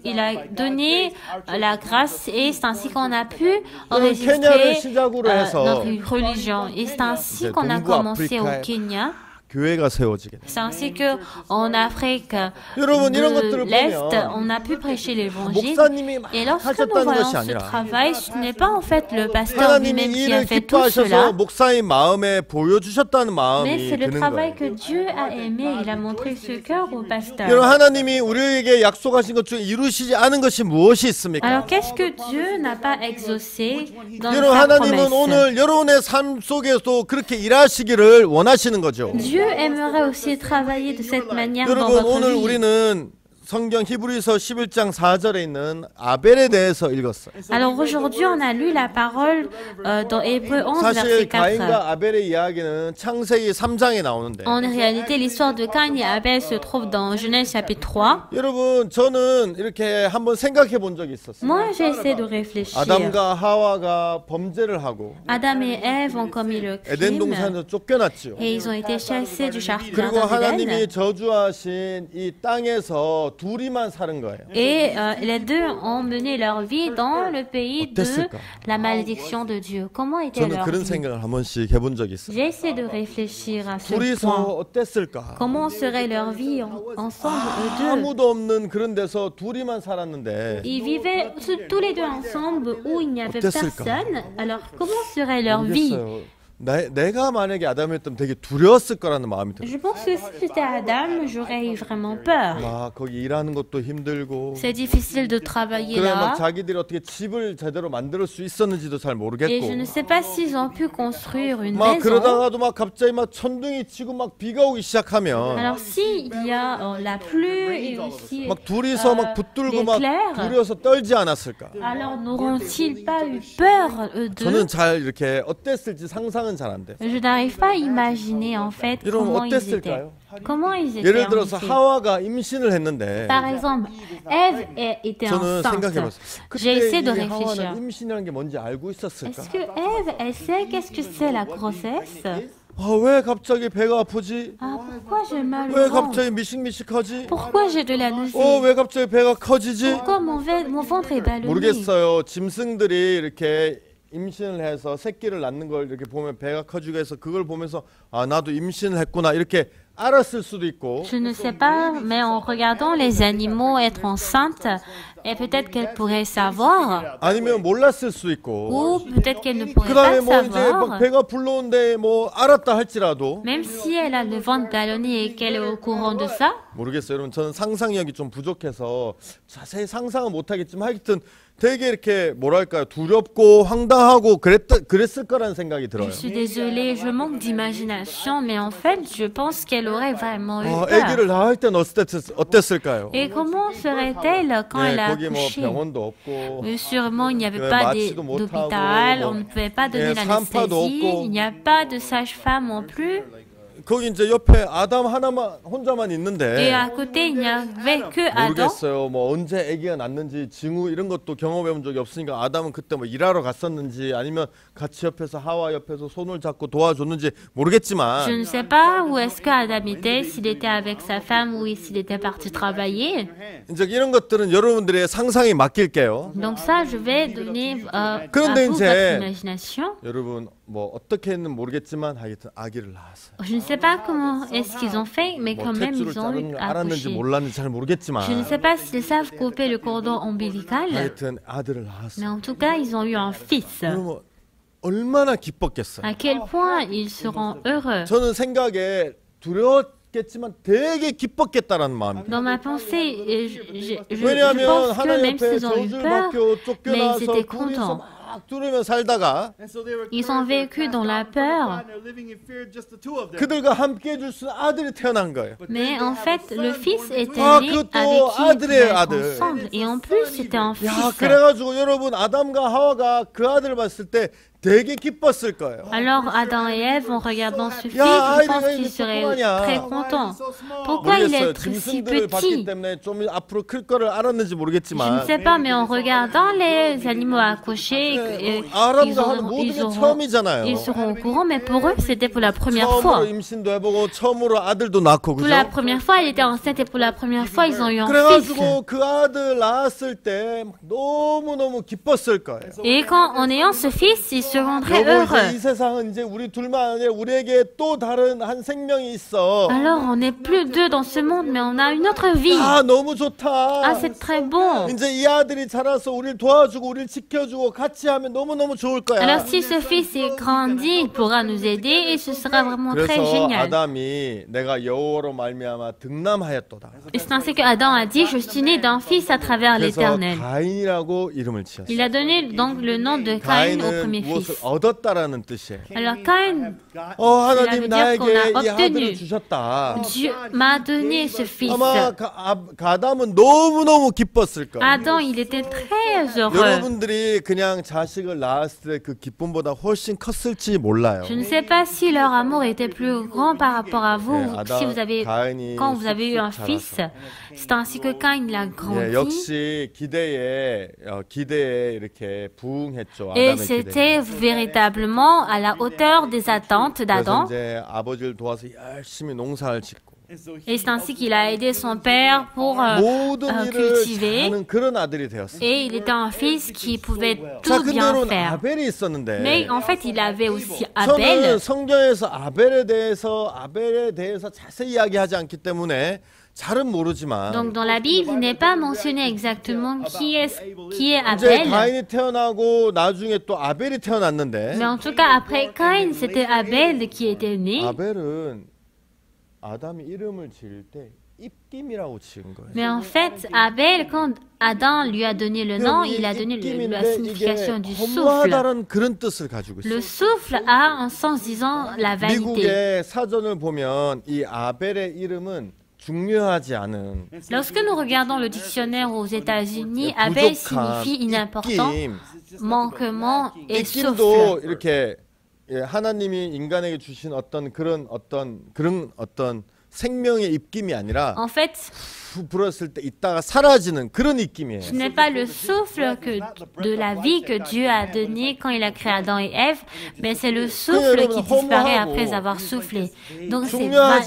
S2: il a donné la grâce et c'est ainsi qu'on a pu enregistrer
S1: 케냐를 시작으로 해서
S2: notre religion. Et c'est ainsi qu'on a
S1: 동부
S2: commencé au
S1: 아프리카에
S2: Kenya.
S1: 교회가 세워지게 돼요.
S2: C'est ainsi qu'en Afrique
S1: 여러분 이런
S2: de
S1: 것들을
S2: l'Est,
S1: 보면
S2: on a pu prêcher l'évangile.
S1: 목사님이 막
S2: Et lorsque nous
S1: 하셨다는
S2: voyons
S1: 것이
S2: ce
S1: 아니라
S2: travail, ce n'est pas en fait le pasteur
S1: 하나님이
S2: lui-même qui a
S1: 이를
S2: fait tout
S1: 기뻐하셔서
S2: cela,
S1: 목사님 마음에 보여주셨다는
S2: mais
S1: 마음이
S2: c'est le
S1: 드는
S2: travail
S1: 거예요.
S2: que Dieu a aimé. Il a montré ce cœur au
S1: 여러분
S2: pasteur.
S1: 하나님이 우리에게 약속하신 것 중에 이루시지 않은 것이 무엇이 있습니까?
S2: Alors qu'est-ce que Dieu n'a pas exaucé dans
S1: 여러분
S2: sa
S1: 하나님은
S2: promesse?
S1: 오늘 여러분의 삶 속에서도 그렇게 일하시기를 원하시는 거죠.
S2: Dieu aimerait aussi travailler de cette manière dans
S1: 여러분
S2: votre
S1: 오늘
S2: vie.
S1: 우리는 성경 히브리서 11장 4절에 있는 아벨에 대해서 읽었어요.
S2: Alors aujourd'hui, on a lu la parole dans Hébreux 11,
S1: 사실
S2: verset 4.
S1: 가인과 아벨의 이야기는 창세기 3장에 나오는데
S2: En réalité, l'histoire de Caïn et Abel se trouve dans Genèse chapitre 3.
S1: 여러분 저는 이렇게 한번 생각해 본 적이 있었어요.
S2: Moi, j'ai essayé de réfléchir.
S1: 아담과 하와가 범죄를 하고
S2: Adam et Ève ont commis le
S1: 에덴
S2: crime
S1: 동산에서 쫓겨났지요.
S2: et ils ont été chassés du
S1: 그리고
S2: jardin
S1: 하나님이
S2: d'Éden.
S1: 저주하신 이 땅에서 둘이만 사는 거예요.
S2: Et les deux ont mené leur vie dans le pays de
S1: 어땠을까?
S2: la malédiction de Dieu. Comment était
S1: 저는
S2: leur
S1: 그런
S2: vie?
S1: 생각을 한 번씩 해본 적이 있어요.
S2: J'ai essayé de réfléchir à ce
S1: 둘이서
S2: point.
S1: 어땠을까?
S2: Comment serait leur vie ensemble, eux deux?
S1: 아무도 없는 그런 데서 둘이만 살았는데
S2: Ils vivaient tous les deux ensemble où il n'y avait
S1: 어땠을까?
S2: personne. Alors, comment serait leur vie?
S1: 모르겠어요. 내가 만약에 아담이었다면 되게 두려웠을 거라는 마음이 들어요.
S2: Je pense que si j'étais Adam, j'aurais eu vraiment peur.
S1: 막 거기 일하는 것도 힘들고
S2: C'est difficile de travailler
S1: 그래 막
S2: là.
S1: 자기들이 어떻게 집을 제대로 만들 수 있었는지도 잘
S2: Et
S1: 모르겠고
S2: je ne sais pas s'ils ont pu construire une
S1: 막
S2: maison.
S1: 그러다가도 막 갑자기 막 천둥이 치고 막 비가 오기 시작하면
S2: Alors, s'il y a la pluie et aussi
S1: 막 둘이서 막 붙들고 막
S2: l'éclair,
S1: 두려워서 떨지 않았을까?
S2: alors n'auront-ils pas eu peur, eux deux?
S1: 저는 잘 이렇게 어땠을지 상상은 잘 안 돼.
S2: Je n'arrive pas à imaginer en fait
S1: 여러분
S2: comment ils étaient.
S1: 어땠을까요?
S2: Comment ils étaient
S1: 예를
S2: en
S1: 들어서
S2: effet.
S1: 하와가 임신을 했는데
S2: Par exemple, Ève était
S1: 저는
S2: enceinte.
S1: 생각해봤어요.
S2: J'ai
S1: 그때
S2: essayé de
S1: 이
S2: réfléchir.
S1: 하와는 임신이라는 게 뭔지 알고 있었을까?
S2: Est-ce que Ève, elle sait qu'est-ce que c'est la grossesse?
S1: 왜 갑자기 배가 아프지?
S2: Ah, pourquoi j'ai mal
S1: 왜
S2: au ventre?
S1: 갑자기 미식미식하지?
S2: Pourquoi j'ai de la nausée?
S1: 왜 갑자기 배가 커지지?
S2: Pourquoi mon ventre est ballonné?
S1: 모르겠어요. 짐승들이 이렇게 임신을 해서 새끼를 낳는 걸 이렇게 보면 배가 커지고 해서 그걸 보면서 아 나도 임신을 했구나 이렇게 알았을 수도 있고
S2: Je ne sais pas, mais en regardant les animaux être enceintes, et peut-être qu'elle pourrait savoir,
S1: 아니면 몰랐을 수도 있고
S2: ou peut-être qu'elle ne pourrait
S1: 그다음에
S2: pas
S1: 뭐 이제 막
S2: savoir.
S1: 배가 불러온데 뭐 알았다 할지라도
S2: Même si elle a le ventre ballonné et qu'elle est au courant de ça,
S1: 모르겠어요. 여러분 저는 상상력이 좀 부족해서 자세히 상상은 못하겠지만 하여튼 되게 이렇게 뭐랄까요 두렵고 황당하고 그랬을 거라는 생각이 들어요.
S2: je suis désolée, je manque d'imagination, mais en fait, je pense qu'elle aurait vraiment eu
S1: 아기를
S2: peur.
S1: 낳을 땐 어땠을까요?
S2: Et comment serait-elle quand elle a
S1: 거기 뭐
S2: accouché?
S1: 병원도 없고
S2: Sûrement, il n'y avait
S1: 네,
S2: pas
S1: 마취도 못
S2: d'hôpital,
S1: 하고,
S2: on ne pouvait pas donner
S1: 네, 산파도
S2: l'anesthésie,
S1: 없고.
S2: il n'y a pas de sage-femme non plus.
S1: 거기 이제 옆에 아담 하나만 혼자만
S2: Et
S1: 있는데
S2: à côté, il n'y avait que Adam.
S1: 모르겠어요. 뭐 언제 아기가 낳는지 징후 이런 것도 경험해 본 적이 없으니까 아담은 그때 뭐 일하러 갔었는지 아니면 같이 옆에서 하와 옆에서 손을 잡고 도와줬는지 모르겠지만
S2: Je ne sais pas où est-ce que Adam était, s'il était avec sa femme ou s'il était parti travailler.
S1: 이제 이런 것들은 여러분들의 상상에 맡길게요.
S2: Donc ça, je vais donner à
S1: 그런데
S2: vous
S1: 이제
S2: votre imagination.
S1: 여러분 뭐 어떻게 했는 모르겠지만 하여튼 아기를 낳았어요.
S2: Je ne sais pas comment est-ce qu'ils ont fait, mais
S1: 뭐
S2: quand même,
S1: 탯줄을
S2: ils ont
S1: 자른
S2: eu
S1: 줄 알았는지
S2: accouché.
S1: 몰랐는지 잘 모르겠지만
S2: Je ne sais pas s'ils savent couper le cordon ombilical,
S1: 하여튼 아들을
S2: mais
S1: 낳았어요.
S2: en tout cas, ils ont eu un fils.
S1: 그러면 얼마나 기뻤겠어요.
S2: À quel point ils seront heureux.
S1: 저는 생각에 두려웠겠지만 되게 기뻤겠다라는 마음이.
S2: Dans ma pensée, je
S1: 왜냐하면
S2: pense que
S1: 하나님
S2: même
S1: 앞에
S2: s'ils ont eu peur,
S1: 저주받고
S2: mais
S1: 쫓겨나서
S2: ils étaient
S1: 둘이서
S2: contents.
S1: 막 두르며 살다가
S2: Ils ont vécu dans la peur,
S1: 그들과 함께 해줄 수 있는 아들이 태어난 거예요.
S2: mais en fait, le fils était
S1: Ah,
S2: né
S1: 그것도
S2: avec qui ils
S1: 아들의
S2: pouvaient être
S1: 아들.
S2: ensemble. Et en plus, c'était un
S1: 야,
S2: fils.
S1: 그래가지고 여러분 아담과 하와가 그 아들을 봤을 때 되게 기뻤을 거예요.
S2: Alors Adam et Ève, en regardant ce fils,
S1: 야,
S2: je pense
S1: 아이가
S2: qu'ils
S1: 이거
S2: seraient
S1: 조그마냐.
S2: très contents. Pourquoi il
S1: 모르겠어요.
S2: est si
S1: 짐승들을 봤기
S2: petit?
S1: 때문에 좀 앞으로 클 거를 알았는지
S2: Je ne
S1: 모르겠지만
S2: sais pas, mais en regardant les animaux accouchés, ils
S1: 아람과 하는
S2: auront-
S1: 모든
S2: ils
S1: 게
S2: auront-
S1: 처음이잖아요.
S2: ils seront au courant, mais pour eux, c'était pour la première fois.
S1: 처음으로 임신도 해보고 처음으로 아들도 낳고
S2: Pour
S1: 그죠?
S2: la première fois, elle était enceinte et pour la première fois, ils ont eu un fils.
S1: 그래가지고 그 아들 낳았을 때 너무너무 기뻤을 거예요.
S2: Et quand, en ayant ce fils, ils seront très
S1: 여보, 이제 이
S2: heureux.
S1: 세상은 이제 우리 둘만 아니라 우리에게 또 다른 한 생명이 있어.
S2: Alors, on n'est plus deux dans ce monde, mais on a une autre vie.
S1: 아 너무 좋다.
S2: Ah, c'est très bon.
S1: 이제 이 아들이 자라서 우리를 도와주고 우리를 지켜주고 같이 하면 너무너무 좋을 거야.
S2: Alors, si ce fils est grandi, il pourra nous aider et ce sera vraiment très
S1: 그래서
S2: génial.
S1: 아담이 내가 여호와로 말미암아 등남하였도다.
S2: Et c'est ainsi que Adam a dit, je suis né d'un fils à travers
S1: 그래서
S2: l'Éternel.
S1: 가인이라고 이름을 지었어요.
S2: Il a donné donc le nom de Caïn au
S1: 가인은
S2: premier
S1: 무엇을
S2: fils.
S1: 얻었다라는 뜻이에요.
S2: Alors Caïn,
S1: 하나님
S2: veut dire qu'on a
S1: 나에게 이
S2: obtenu.
S1: 아들을 주셨다.
S2: Dieu m'a donné ce fils.
S1: 아마 아담은 너무너무 기뻤을 거예요.
S2: Adam, il était très heureux.
S1: 여러분들이 그냥 자식을 낳았을 때 그 기쁨보다 훨씬 컸을지 몰라요.
S2: Je ne sais pas si leur amour était plus grand par rapport à vous,
S1: 네,
S2: si vous avez,
S1: 가인이
S2: quand vous avez eu un
S1: 쑥쑥
S2: fils.
S1: 자라서.
S2: C'est ainsi que Caïn il a grandi.
S1: 예, 역시 기대에 이렇게 부응했죠.
S2: Et
S1: 아담의 기대.
S2: c'était véritablement à la hauteur des attentes
S1: 그래서
S2: d'Adam.
S1: 이제 아버지를 도와서 열심히 농사를 짓고
S2: Et c'est ainsi qu'il a aidé son père pour
S1: 모든 일을
S2: cultiver.
S1: 잘하는 그런 아들이 되었어요.
S2: Et il était un fils qui pouvait
S1: 자,
S2: tout bien
S1: 근데는
S2: faire.
S1: 아벨이 있었는데
S2: Mais en fait, il avait aussi
S1: 저는
S2: Abel.
S1: 성경에서 아벨에 대해서 자세히 이야기하지 않기 때문에 잘은 모르지만
S2: Donc dans la Bible, il n'est pas mentionné exactement qui est
S1: 이제
S2: Abel.
S1: 가인이 태어나고 나중에 또 아벨이 태어났는데
S2: Mais en tout cas, après Caïn, c'était Abel qui était né.
S1: 아벨은 아담이 이름을 지을 때 입김이라고 지은 거예요.
S2: Mais en fait, Abel, quand Adam lui a donné le nom, il a donné la
S1: 입김인데
S2: signification
S1: 이게
S2: du souffle.
S1: 허무하다는 그런 뜻을 가지고
S2: Le
S1: 있어요.
S2: souffle a un sens disant la vanité.
S1: 미국의 사전을 보면 이 아벨의 이름은 중요하지 않은
S2: Lorsque nous regardons le dictionnaire aux États-Unis, Abel
S1: 부족함,
S2: signifie inimportant,
S1: 입김.
S2: manquement et
S1: 입김도
S2: souffle.
S1: 이렇게 하나님이 인간에게 주신 어떤 생명의 입김이 아니라
S2: En fait,
S1: 후 불었을 때 있다가 사라지는 그런 입김이에요.
S2: ce n'est pas le souffle de la vie que Dieu a donné quand il a créé Adam et Ève, mais c'est le souffle qui disparaît après avoir soufflé. Donc c'est vain,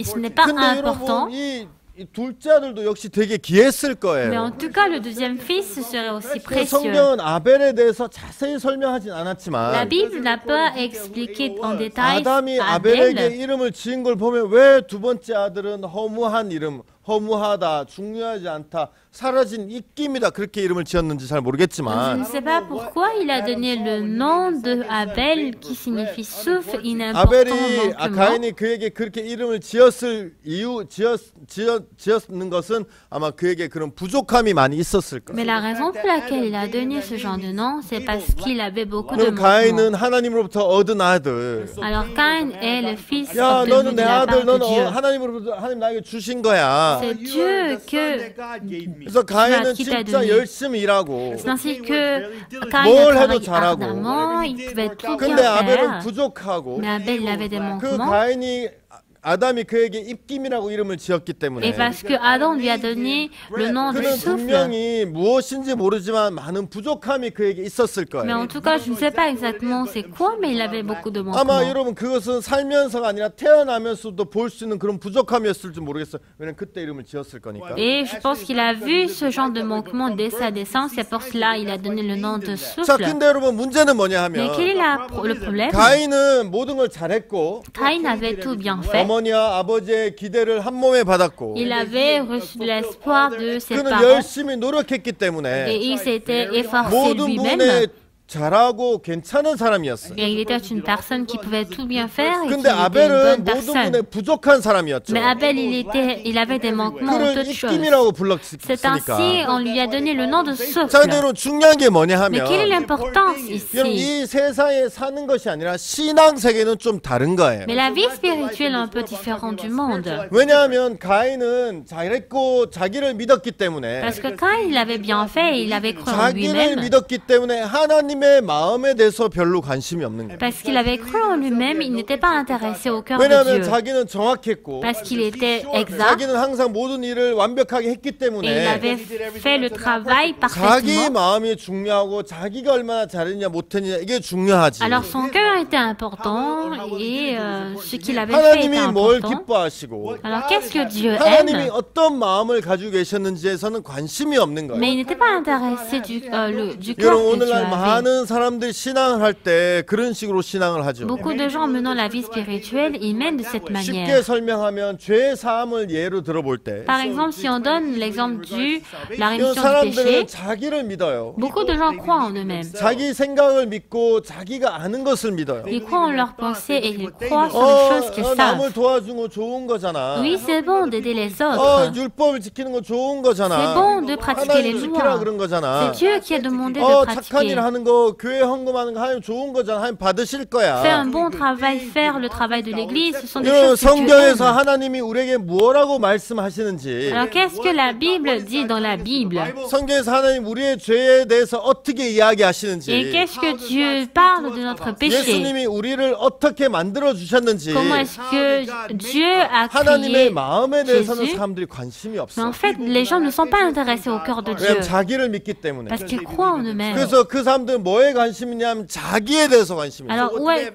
S2: ce n'est pas
S1: 근데
S2: important.
S1: 여러분 이 둘째 아들도 역시 되게 귀했을
S2: Mais en
S1: 거예요.
S2: tout cas, le deuxième fils serait aussi précieux.
S1: 성경은 아벨에 대해서 자세히 설명하진
S2: La
S1: 않았지만
S2: Bible n'a pas expliqué en détail
S1: 아담이 아벨에게
S2: Abel.
S1: 이름을 지은 걸 보면 왜 두 번째 아들은 허무한 이름, 허무하다, 중요하지 않다, 사라진 입김이다 그렇게 이름을 지었는지 잘
S2: Je ne
S1: 모르겠지만
S2: sais pas pourquoi il a donné le nom de Abel qui signifie souffle, inimportant,
S1: 아벨이
S2: manquement.
S1: 가인이 그에게 그렇게 이름을 지었는 것은 아마 그에게 그런 부족함이 많이 있었을 거예요.
S2: Mais la raison pour laquelle il a donné ce genre de nom, c'est parce qu'il avait beaucoup de
S1: 그럼
S2: manquements.
S1: 가인은 하나님으로부터 얻은 아들.
S2: Alors Caïn est le fils
S1: 야,
S2: obtenu
S1: 너는
S2: de
S1: 내
S2: la
S1: 아들,
S2: part de
S1: 너는
S2: Dieu.
S1: 하나님 나에게 주신 거야. 거야.
S2: C'est Dieu
S1: 그래서 가인은
S2: qui t'a
S1: 진짜
S2: donné.
S1: 열심히 일하고
S2: C'est ainsi que Caïn
S1: 뭘
S2: a
S1: 해도
S2: travaillé
S1: 잘하고.
S2: ardemment, il pouvait tout bien
S1: 근데 아벨은
S2: faire.
S1: 부족하고
S2: Mais Abel, il avait des
S1: 그
S2: manquements.
S1: 가인이 아담이 그에게 입김이라고 이름을 지었기
S2: Et
S1: 때문에
S2: parce que Adam lui a donné le nom de
S1: 그는
S2: souffle.
S1: 분명히 무엇인지 모르지만 많은 부족함이 그에게 있었을
S2: Mais en
S1: 거예요.
S2: tout cas, je ne sais pas exactement c'est quoi, mais il avait beaucoup de
S1: 아마
S2: manquements.
S1: 여러분 그것은 살면서가 아니라 태어나면서도 볼 수 있는 그런 부족함이었을지 모르겠어요. 왜냐면 그때 이름을 지었을 거니까.
S2: Et je pense qu'il a vu ce genre de manquement dès sa naissance, c'est pour cela qu'il a donné le nom de
S1: 자,
S2: souffle.
S1: 근데 여러분 문제는 뭐냐
S2: Mais
S1: 하면
S2: quel est le problème?
S1: 가인은 모든 걸 잘했고
S2: Caïn avait tout bien fait.
S1: 어머니와 아버지의 기대를 한 몸에 받았고
S2: Il avait reçu l'espoir de ses
S1: 그는
S2: parents
S1: 열심히 노력했기
S2: et
S1: 때문에
S2: il s'était efforcé
S1: 모든
S2: lui-même.
S1: 부분에 잘하고 괜찮은 사람이었어요.
S2: Et il était une personne qui pouvait tout bien faire et qui
S1: 근데
S2: était une
S1: 아벨은
S2: bonne
S1: 모든 부분에
S2: personne.
S1: 부족한 사람이었죠.
S2: Mais Abel, il avait des manquements en
S1: 그를
S2: toutes choses.
S1: 입김이라고
S2: C'est
S1: 불렀으니까.
S2: ainsi on lui a donné le nom de
S1: 자,
S2: souffle.
S1: 근데 여러분 중요한 게 뭐냐
S2: Mais quelle est
S1: 하면
S2: l'importance
S1: 여러분
S2: ici?
S1: 이 세상에 사는 것이 아니라 신앙 세계는 좀 다른 거예요.
S2: Mais la vie spirituelle est un peu différente du monde.
S1: 왜냐하면 가인은 잘했고 자기를 믿었기 때문에
S2: Parce que quand il avait bien fait, il avait cru en
S1: 자기를
S2: lui-même.
S1: 믿었기 때문에 하나님의 마음에 대해서 별로 관심이 없는 거예요.
S2: Parce qu'il avait cru en lui-même, il n'était pas intéressé au cœur de
S1: 왜냐하면
S2: Dieu.
S1: 자기는 정확했고
S2: Parce qu'il était exact
S1: 자기는 항상 모든 일을 완벽하게 했기
S2: et il
S1: 때문에
S2: avait fait le travail
S1: 자기
S2: parfaitement.
S1: 마음이 중요하고 자기가 얼마나 잘했냐 못했냐 이게 중요하지.
S2: Alors son cœur était important et ce qu'il avait fait était
S1: 하나님이 뭘
S2: important.
S1: 기뻐하시고
S2: Alors qu'est-ce que Dieu
S1: 하나님이
S2: aime?
S1: 어떤 마음을 가지고 계셨는지에서는 관심이 없는
S2: Mais
S1: 거예요.
S2: il n'était pas intéressé du cœur
S1: 여러분
S2: que Dieu
S1: 오늘날
S2: avait.
S1: 많은 사람들이 신앙을 할 때 그런 식으로 신앙을 하죠.
S2: Beaucoup de gens menant la vie spirituelle, ils mènent de cette
S1: 쉽게
S2: manière.
S1: 설명하면 죄 사함을 예로 들어볼 때
S2: Par exemple, si on donne l'exemple la
S1: 이런
S2: rémission du
S1: 사람들은
S2: péché,
S1: 자기를 믿어요.
S2: beaucoup de gens croient en eux-mêmes.
S1: 자기 생각을 믿고 자기가 아는 것을 믿어요.
S2: Ils croient en leurs pensées et ils croient sur les choses qu'ils
S1: 남을
S2: savent.
S1: 도와주는 거 좋은 거잖아.
S2: Oui, c'est bon d'aider les autres.
S1: 율법을 지키는 거 좋은 거잖아.
S2: C'est bon de pratiquer les
S1: 하나님 지키라
S2: lois.
S1: 그런 거잖아.
S2: C'est Dieu qui a demandé de
S1: 착한 일
S2: pratiquer.
S1: 하는 거 교회 헌금하는 거 하면 좋은 거잖아. 하면 받으실 거야.
S2: Faire un bon travail, faire le travail de l'Église, ce sont des
S1: 여러분
S2: choses que Dieu
S1: 성경에서
S2: aime.
S1: 하나님이 우리에게 뭐라고 말씀하시는지
S2: Alors qu'est-ce que la Bible dit dans la Bible?
S1: 성경에서 하나님 우리의 죄에 대해서 어떻게
S2: Et
S1: 이야기하시는지
S2: qu'est-ce que Dieu parle de notre péché?
S1: 예수님이 우리를 어떻게 만들어 주셨는지
S2: Comment est-ce que Dieu a
S1: 하나님의
S2: créé
S1: 마음에 대해서는
S2: Jésus?
S1: 사람들이 관심이
S2: Mais
S1: 없어.
S2: en fait, les gens ne sont pas intéressés au cœur de Dieu
S1: 왜냐면 자기를 믿기 때문에.
S2: parce qu'ils croient en eux-mêmes.
S1: 그래서 그 사람들은 뭐에 관심이 있냐면 자기에 대해서 관심이 있어.
S2: Alors,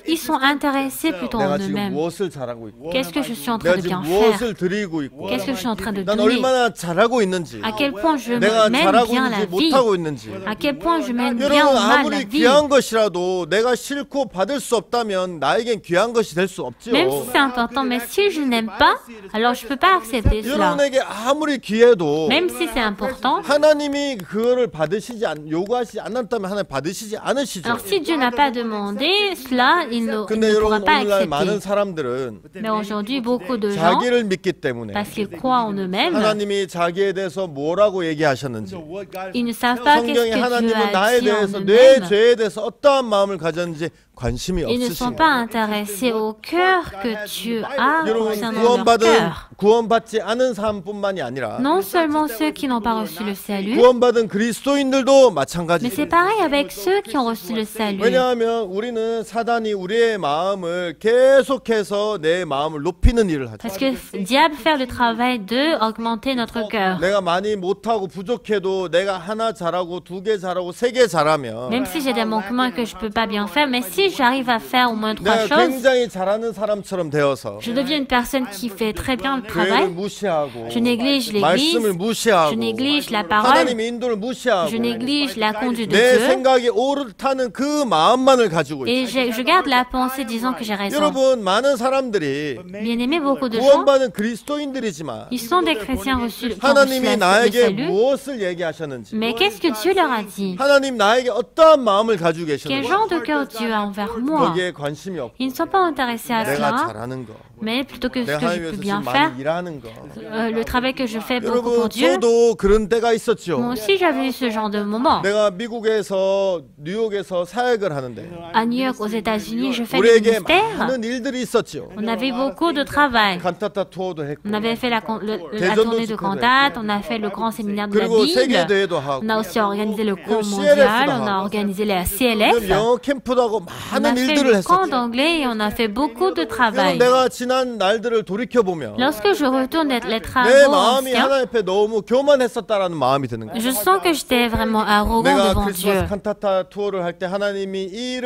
S2: ils sont intéressés plutôt en
S1: 내가 지금
S2: eux-mêmes.
S1: 무엇을 잘하고 있고
S2: Qu'est-ce que je suis en train
S1: 내가
S2: de bien
S1: 지금
S2: faire?
S1: 무엇을 드리고 있고
S2: Qu'est-ce que je suis en train de
S1: 난
S2: donner?
S1: 얼마나 잘하고 있는지
S2: À quel point je
S1: 내가
S2: mène
S1: 잘하고
S2: bien la
S1: 있는지
S2: vie?
S1: 못하고 있는지
S2: À quel point je mène bien
S1: 여러분
S2: ou mal la
S1: 아무리
S2: vie?
S1: 귀한 것이라도 내가 싫고 받을 수 없다면 나에겐 귀한 것이 될 수 없지요.
S2: Même si c'est important, mais si je n'aime pas, alors je ne peux pas accepter cela.
S1: 여러분에게 아무리 귀해도
S2: Même si c'est important,
S1: 하나님이 그거를 요구하시지 않았다면 하나님 받으시지 않으시죠.
S2: alors si Dieu n'a pas demandé cela, il ne
S1: 근데
S2: pourra
S1: 여러분
S2: pas
S1: 오늘날 많은
S2: accepter.
S1: 사람들은
S2: Mais aujourd'hui, beaucoup de gens,
S1: 자기를 믿기 때문에
S2: parce qu'ils croient en eux-mêmes,
S1: 하나님이 자기에 대해서 뭐라고 얘기하셨는지
S2: ils ne savent pas qu'est-ce
S1: 성경에
S2: que Dieu
S1: 하나님은 나에
S2: a dit en
S1: 대해서 내
S2: eux-mêmes.
S1: 죄에 대해서 어떠한 마음을 가졌는지 관심이
S2: Ils ne
S1: 없으신
S2: sont
S1: 거예요.
S2: pas intéressés au cœur que Dieu a
S1: 여러분
S2: concernant leur cœur.
S1: 구원받지 않은 사람뿐만이 아니라
S2: Non seulement ceux qui n'ont pas reçu le salut,
S1: 구원받은 그리스도인들도
S2: mais
S1: 마찬가지입니다.
S2: c'est pareil avec ceux qui ont reçu le salut.
S1: 왜냐하면 우리는 사단이 우리의 마음을 계속해서 내 마음을 높이는 일을 하죠.
S2: Parce que le diable fait le travail de augmenter notre cœur.
S1: 내가 많이 못하고 부족해도 내가 하나 잘하고 두 개 잘하고 세 개 잘하면
S2: Même si j'ai des manquements et que je ne peux pas bien faire, mais si j'arrive à faire au moins 3
S1: 내가
S2: choses,
S1: 굉장히 잘하는 사람처럼 되어서
S2: je deviens une personne qui fait très bien le
S1: 교회를
S2: travail.
S1: 무시하고
S2: Je néglige
S1: 말씀을
S2: l'église,
S1: 무시하고
S2: je néglige la parole,
S1: 하나님의 인도를 무시하고
S2: je néglige la conduite de
S1: 내
S2: Dieu,
S1: 생각이 옳다는 그 마음만을 가지고
S2: et
S1: 있어요.
S2: je garde la pensée disant que j'ai raison.
S1: 여러분 많은 사람들이
S2: Bien aimé, beaucoup de gens,
S1: 구원받은 그리스도인들이지만
S2: ils sont des chrétiens reçus qui ont reçu
S1: 하나님이
S2: le
S1: 나에게
S2: salut,
S1: 무엇을 얘기하셨는지
S2: mais qu'est-ce que Dieu leur a dit?
S1: 하나님 나에게 어떠한 마음을 가지고
S2: Quel
S1: 계셨는지
S2: genre de cœur Dieu a envers envers moi.
S1: 거기에 관심이 없고
S2: Ils ne sont pas intéressés à
S1: 내가
S2: cela,
S1: 잘하는 거,
S2: mais plutôt que ce
S1: 내가
S2: que je
S1: 하나님
S2: peux
S1: 위해서
S2: bien
S1: 지금
S2: faire,
S1: 많이 일하는 거.
S2: le travail que je fais beaucoup pour
S1: 여러분,
S2: Dieu.
S1: 저도 그런 때가 있었죠.
S2: Moi aussi, j'avais eu ce genre de moment.
S1: 내가 미국에서 뉴욕에서 사역을 하는데
S2: À New York, aux États-Unis, je fais le
S1: 우리에게
S2: ministère.
S1: 많은 일들이 있었죠.
S2: On avait beaucoup de travail.
S1: 칸타타 투어도 했고
S2: On avait fait la tournée de cantate, on a fait le grand séminaire de la
S1: 그리고
S2: Bible,
S1: 세계 대회도 하고
S2: on a aussi organisé le cours
S1: CLF 도
S2: mondial, on a
S1: 하고.
S2: organisé la
S1: 그다음
S2: CLF,
S1: 영어 캠프도 하고
S2: on
S1: 많은
S2: a fait
S1: 일들을
S2: le camp
S1: 했었죠.
S2: d'anglais et on a fait beaucoup de
S1: 그래서
S2: travail.
S1: 내가 지난 날들을 돌이켜 보면
S2: Lorsque je retourne les
S1: 내
S2: travaux
S1: 마음이
S2: anciens,
S1: 하나님 앞에 너무 교만했었다라는 마음이 드는 거예요.
S2: je sens que j'étais vraiment arrogant
S1: 내가
S2: devant
S1: 크리스마스
S2: Dieu.
S1: 칸타타 투어를 할 때 하나님이 이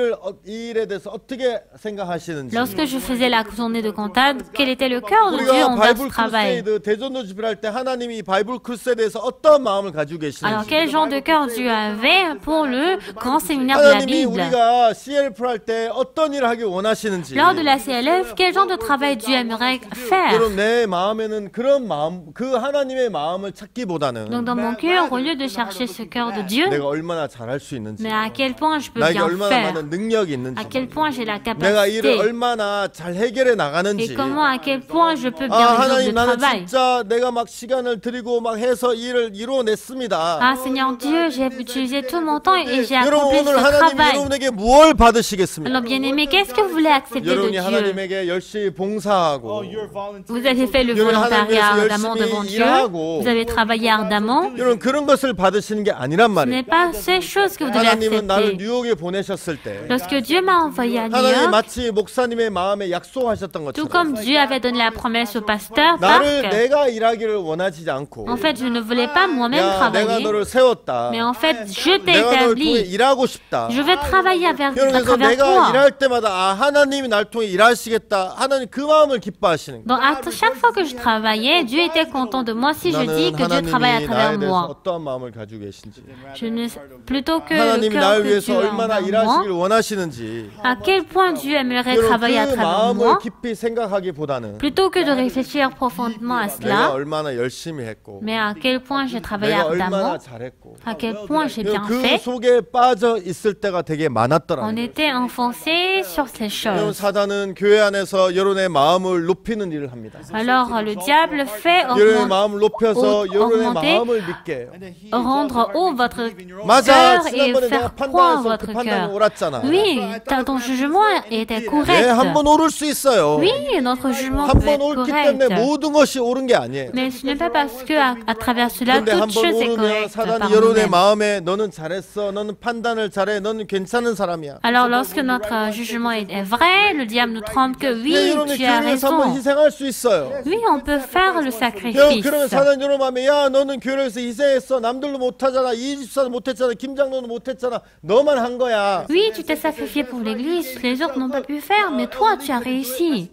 S1: 일에 대해서 어떻게 생각하시는지
S2: Lorsque je faisais la tournée de cantate, quel était le cœur de Dieu
S1: 우리가
S2: envers ce
S1: 바이블
S2: travail?
S1: 크루세이드 대전도 집회를 할 때 하나님이 이 바이블 크루세이드에서 어떤 마음을 가지고
S2: Alors,
S1: 계시는지
S2: quel genre de cœur Dieu avait pour le grand séminaire de la
S1: 하나님이
S2: Bible?
S1: 우리가 CLF 할 때 어떤 일을 하길 원하시는지
S2: Lors de la CLF, quel genre de travail Dieu aimerait faire?
S1: 여러분 내 마음에는 그런 마음 그 하나님의 마음을 찾기보다는
S2: Donc dans mon cœur, au lieu de chercher ce cœur de Dieu,
S1: 내가 얼마나 잘할 수 있는지
S2: mais à quel point je peux
S1: 나에게
S2: bien
S1: 얼마나
S2: faire,
S1: 많은 능력이
S2: à
S1: 있는지
S2: quel point j'ai la
S1: 내가 일을
S2: capacité,
S1: 얼마나 잘 해결해
S2: et
S1: 나가는지
S2: comment, à quel point je peux
S1: 아
S2: bien résoudre
S1: 하나님
S2: le
S1: 나는
S2: travail.
S1: 진짜 내가 막 시간을 들이고 막 해서 일을 이루어냈습니다.
S2: Ah Seigneur Dieu, j'ai utilisé tout mon temps et j'ai
S1: 여러분
S2: accompli
S1: 오늘
S2: ce
S1: 하나님이
S2: travail.
S1: 여러분에게 무엇을 받으시겠습니까?
S2: Alors bien-aimé, qu'est-ce que vous voulez accepter de
S1: 여러분이
S2: Dieu?
S1: 하나님에게 열심히 봉사하고
S2: Vous avez fait le
S1: 여러분
S2: volontariat
S1: 하나님
S2: ardemment
S1: 위해서
S2: devant
S1: 열심히
S2: Dieu,
S1: 일하고
S2: vous avez travaillé ardemment.
S1: 여러분 그런 것을 받으시는 게 아니란
S2: Ce
S1: 말이에요.
S2: n'est pas ces choses que vous devez
S1: 하나님은 나를
S2: accepter.
S1: 뉴욕에 보내셨을 때
S2: Lorsque Dieu m'a envoyé à New
S1: 하나님
S2: York,
S1: 마치 목사님의 마음에 약속하셨던
S2: tout
S1: 것처럼
S2: comme Dieu avait donné la promesse au pasteur
S1: 나를
S2: Park,
S1: 내가 일하기를 원하지 않고
S2: en fait, je ne voulais pas moi-même
S1: 야 내가
S2: travailler,
S1: 너를 세웠다.
S2: mais en fait, je t'ai
S1: 내가 너를 통해
S2: établi.
S1: 일하고 싶다.
S2: Je veux travailler à
S1: 여러분 그래서
S2: travers
S1: 내가
S2: toi.
S1: 일할 때마다 아 하나님이 날 통해 일하시겠다. 하나님 그 마음을 기뻐하시는 거예요.
S2: Donc, chaque fois que je travaillais, Dieu était content de moi si je dis
S1: 나는
S2: que Dieu travaille à
S1: 하나님이
S2: travers
S1: 나에 대해서
S2: moi.
S1: 어떠한 마음을 가지고 계신지
S2: Je ne, plutôt que le
S1: 하나님이
S2: cœur
S1: 나를
S2: que
S1: 위해서
S2: Dieu a
S1: 얼마나
S2: envers
S1: 일하시길
S2: moi,
S1: 원하시는지
S2: à quel point Dieu aimerait
S1: 여러분
S2: travailler à
S1: 그
S2: travers
S1: 마음을
S2: moi,
S1: 깊이 생각하기보다는
S2: plutôt que de réfléchir profondément à
S1: 내가
S2: cela,
S1: 얼마나 열심히 했고
S2: mais à quel point j'ai travaillé
S1: 내가 얼마나
S2: ardemment,
S1: 잘했고
S2: à quel point j'ai bien
S1: 그
S2: fait.
S1: 속에 빠져 있을 때가 되게
S2: On
S1: 많았더라고요.
S2: était enfoncés sur ces
S1: 여러분
S2: choses.
S1: 사단은 교회 안에서 여러분의 마음을 높이는 일을 합니다.
S2: Alors le diable fait
S1: 여러분의 마음을 높여서 여러분의
S2: augmenter,
S1: 마음을 믿게 해요.
S2: rendre haut votre
S1: 맞아.
S2: cœur et
S1: 지난번에 내가
S2: faire croire
S1: 판단해서
S2: votre
S1: 그 판단이
S2: cœur.
S1: 옳았잖아.
S2: Oui, ton jugement était
S1: 네,
S2: correct.
S1: 한번 오를 수 있어요.
S2: Oui, notre jugement
S1: 한
S2: peut
S1: 번
S2: être
S1: 옳기
S2: correct.
S1: 때문에 모든 것이 옳은 게 아니에요.
S2: Mais ce n'est pas parce que à travers cela,
S1: 근데
S2: toute
S1: 한 번
S2: chose est
S1: 오르면
S2: correcte
S1: 사단이
S2: par
S1: 여러분의
S2: nous-mêmes.
S1: 마음에 너는 잘했어, 너는 판단을 잘해, 너는 괜찮은 사람이야.
S2: Alors lorsque notre jugement est vrai, le diable nous trompe que oui,
S1: 여러분의
S2: tu as
S1: 교회를 위해서 한번
S2: raison.
S1: 희생할 수 있어요.
S2: Oui, on peut faire le
S1: 여러분
S2: sacrifice.
S1: 그러면 사단 여러분 마음에 야 너는 교회를 위해서 희생했어, 남들도 못하잖아, 이집사도 못했잖아, 김장로도 못했잖아, 너만 한 거야.
S2: Oui, tu t'es sacrifié pour l'Église, les autres n'ont pas pu faire, mais toi, tu as réussi.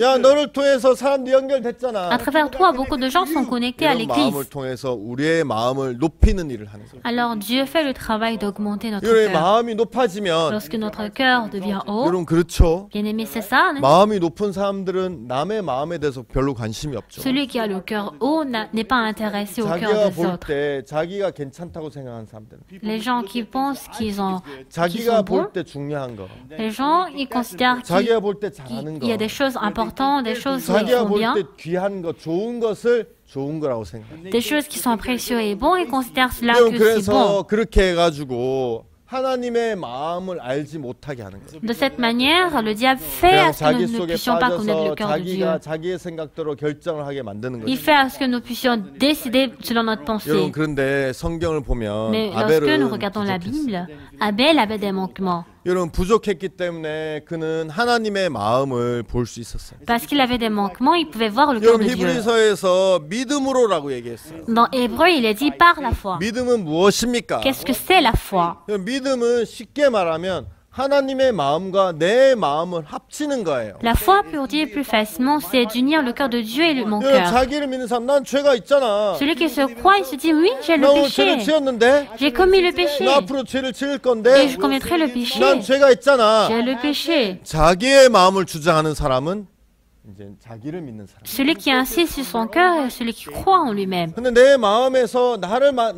S1: 야 너를 통해서 사람들이
S2: À
S1: 연결됐잖아.
S2: travers toi, beaucoup de gens sont connectés à
S1: 이런 마음을
S2: l'Église.
S1: 통해서 우리의 마음을 높이는 일을 하는 거예요.
S2: Alors Dieu fait le travail d'augmenter notre
S1: 여러분의
S2: cœur.
S1: 마음이 높아지면
S2: Lorsque notre cœur devient haut,
S1: 여러분 그렇죠.
S2: bien aimé, c'est ça, n'est-ce pas?
S1: 마음이 높은 사람들은 남의 마음에 대해서 별로 관심이 없죠.
S2: Celui qui a le cœur haut n'est pas intéressé au cœur
S1: 자기가
S2: des
S1: 볼
S2: autres.
S1: 때 자기가 괜찮다고 생각하는 사람들은
S2: Les gens qui pensent qu'ils sont
S1: 자기가
S2: bons,
S1: 볼 때 중요한 거,
S2: les gens, ils considèrent
S1: 자기가 볼 때 잘하는
S2: qu'il y a
S1: 거,
S2: des choses importantes, des choses qui
S1: 자기가
S2: sont
S1: 볼
S2: bien,
S1: 때 귀한 거, 좋은 것을 좋은 거라고 생각해요.
S2: des choses qui sont précieuses et bon, ils considèrent cela
S1: 여러분
S2: que c'est bon.
S1: 그래서 그렇게 해가지고 하나님의 마음을 알지 못하게 하는 거예요.
S2: De cette manière, le diable fait à
S1: 그냥
S2: ce que
S1: 자기
S2: nous ne
S1: 속에
S2: puissions pas connaître le
S1: 빠져서
S2: cœur de Dieu.
S1: 자기가 자기의 생각대로 결정을 하게 만드는
S2: Il
S1: 거죠.
S2: fait à ce que nous puissions décider selon notre
S1: 여러분
S2: pensée.
S1: 그런데 성경을 보면
S2: Mais lorsque nous
S1: 아벨은
S2: regardons la
S1: 부족했어요.
S2: Bible, Abel avait des manquements.
S1: 여러분 부족했기 때문에 그는 하나님의 마음을 볼 수 있었어요.
S2: Parce qu'il avait des manquements, il pouvait voir le cœur
S1: 여러분
S2: de Dieu.
S1: 히브리서에서 믿음으로라고 얘기했어요.
S2: Dans Hébreu, il est dit par la foi.
S1: 믿음은 무엇입니까?
S2: Qu'est-ce que c'est la foi?
S1: 믿음은 쉽게 말하면 하나님의 마음과 내 마음을 합치는 거예요.
S2: La foi, pour dire plus facilement, c'est d'unir le cœur de Dieu et mon
S1: 여러분
S2: cœur.
S1: 자기를 믿는 사람 난 죄가 있잖아.
S2: Celui qui se croit, il se dit oui, j'ai le
S1: 나 오늘 죄를
S2: péché.
S1: 지었는데
S2: J'ai commis le péché.
S1: 나 앞으로 죄를 지을
S2: Et
S1: 건데
S2: je commettrai le péché.
S1: 난 죄가 있잖아.
S2: J'ai le péché.
S1: 자기의 마음을 주장하는 사람은 이제 자기를 믿는 사람.
S2: Celui qui insiste sur son cœur est celui qui croit en lui-même.
S1: 근데 내 마음에서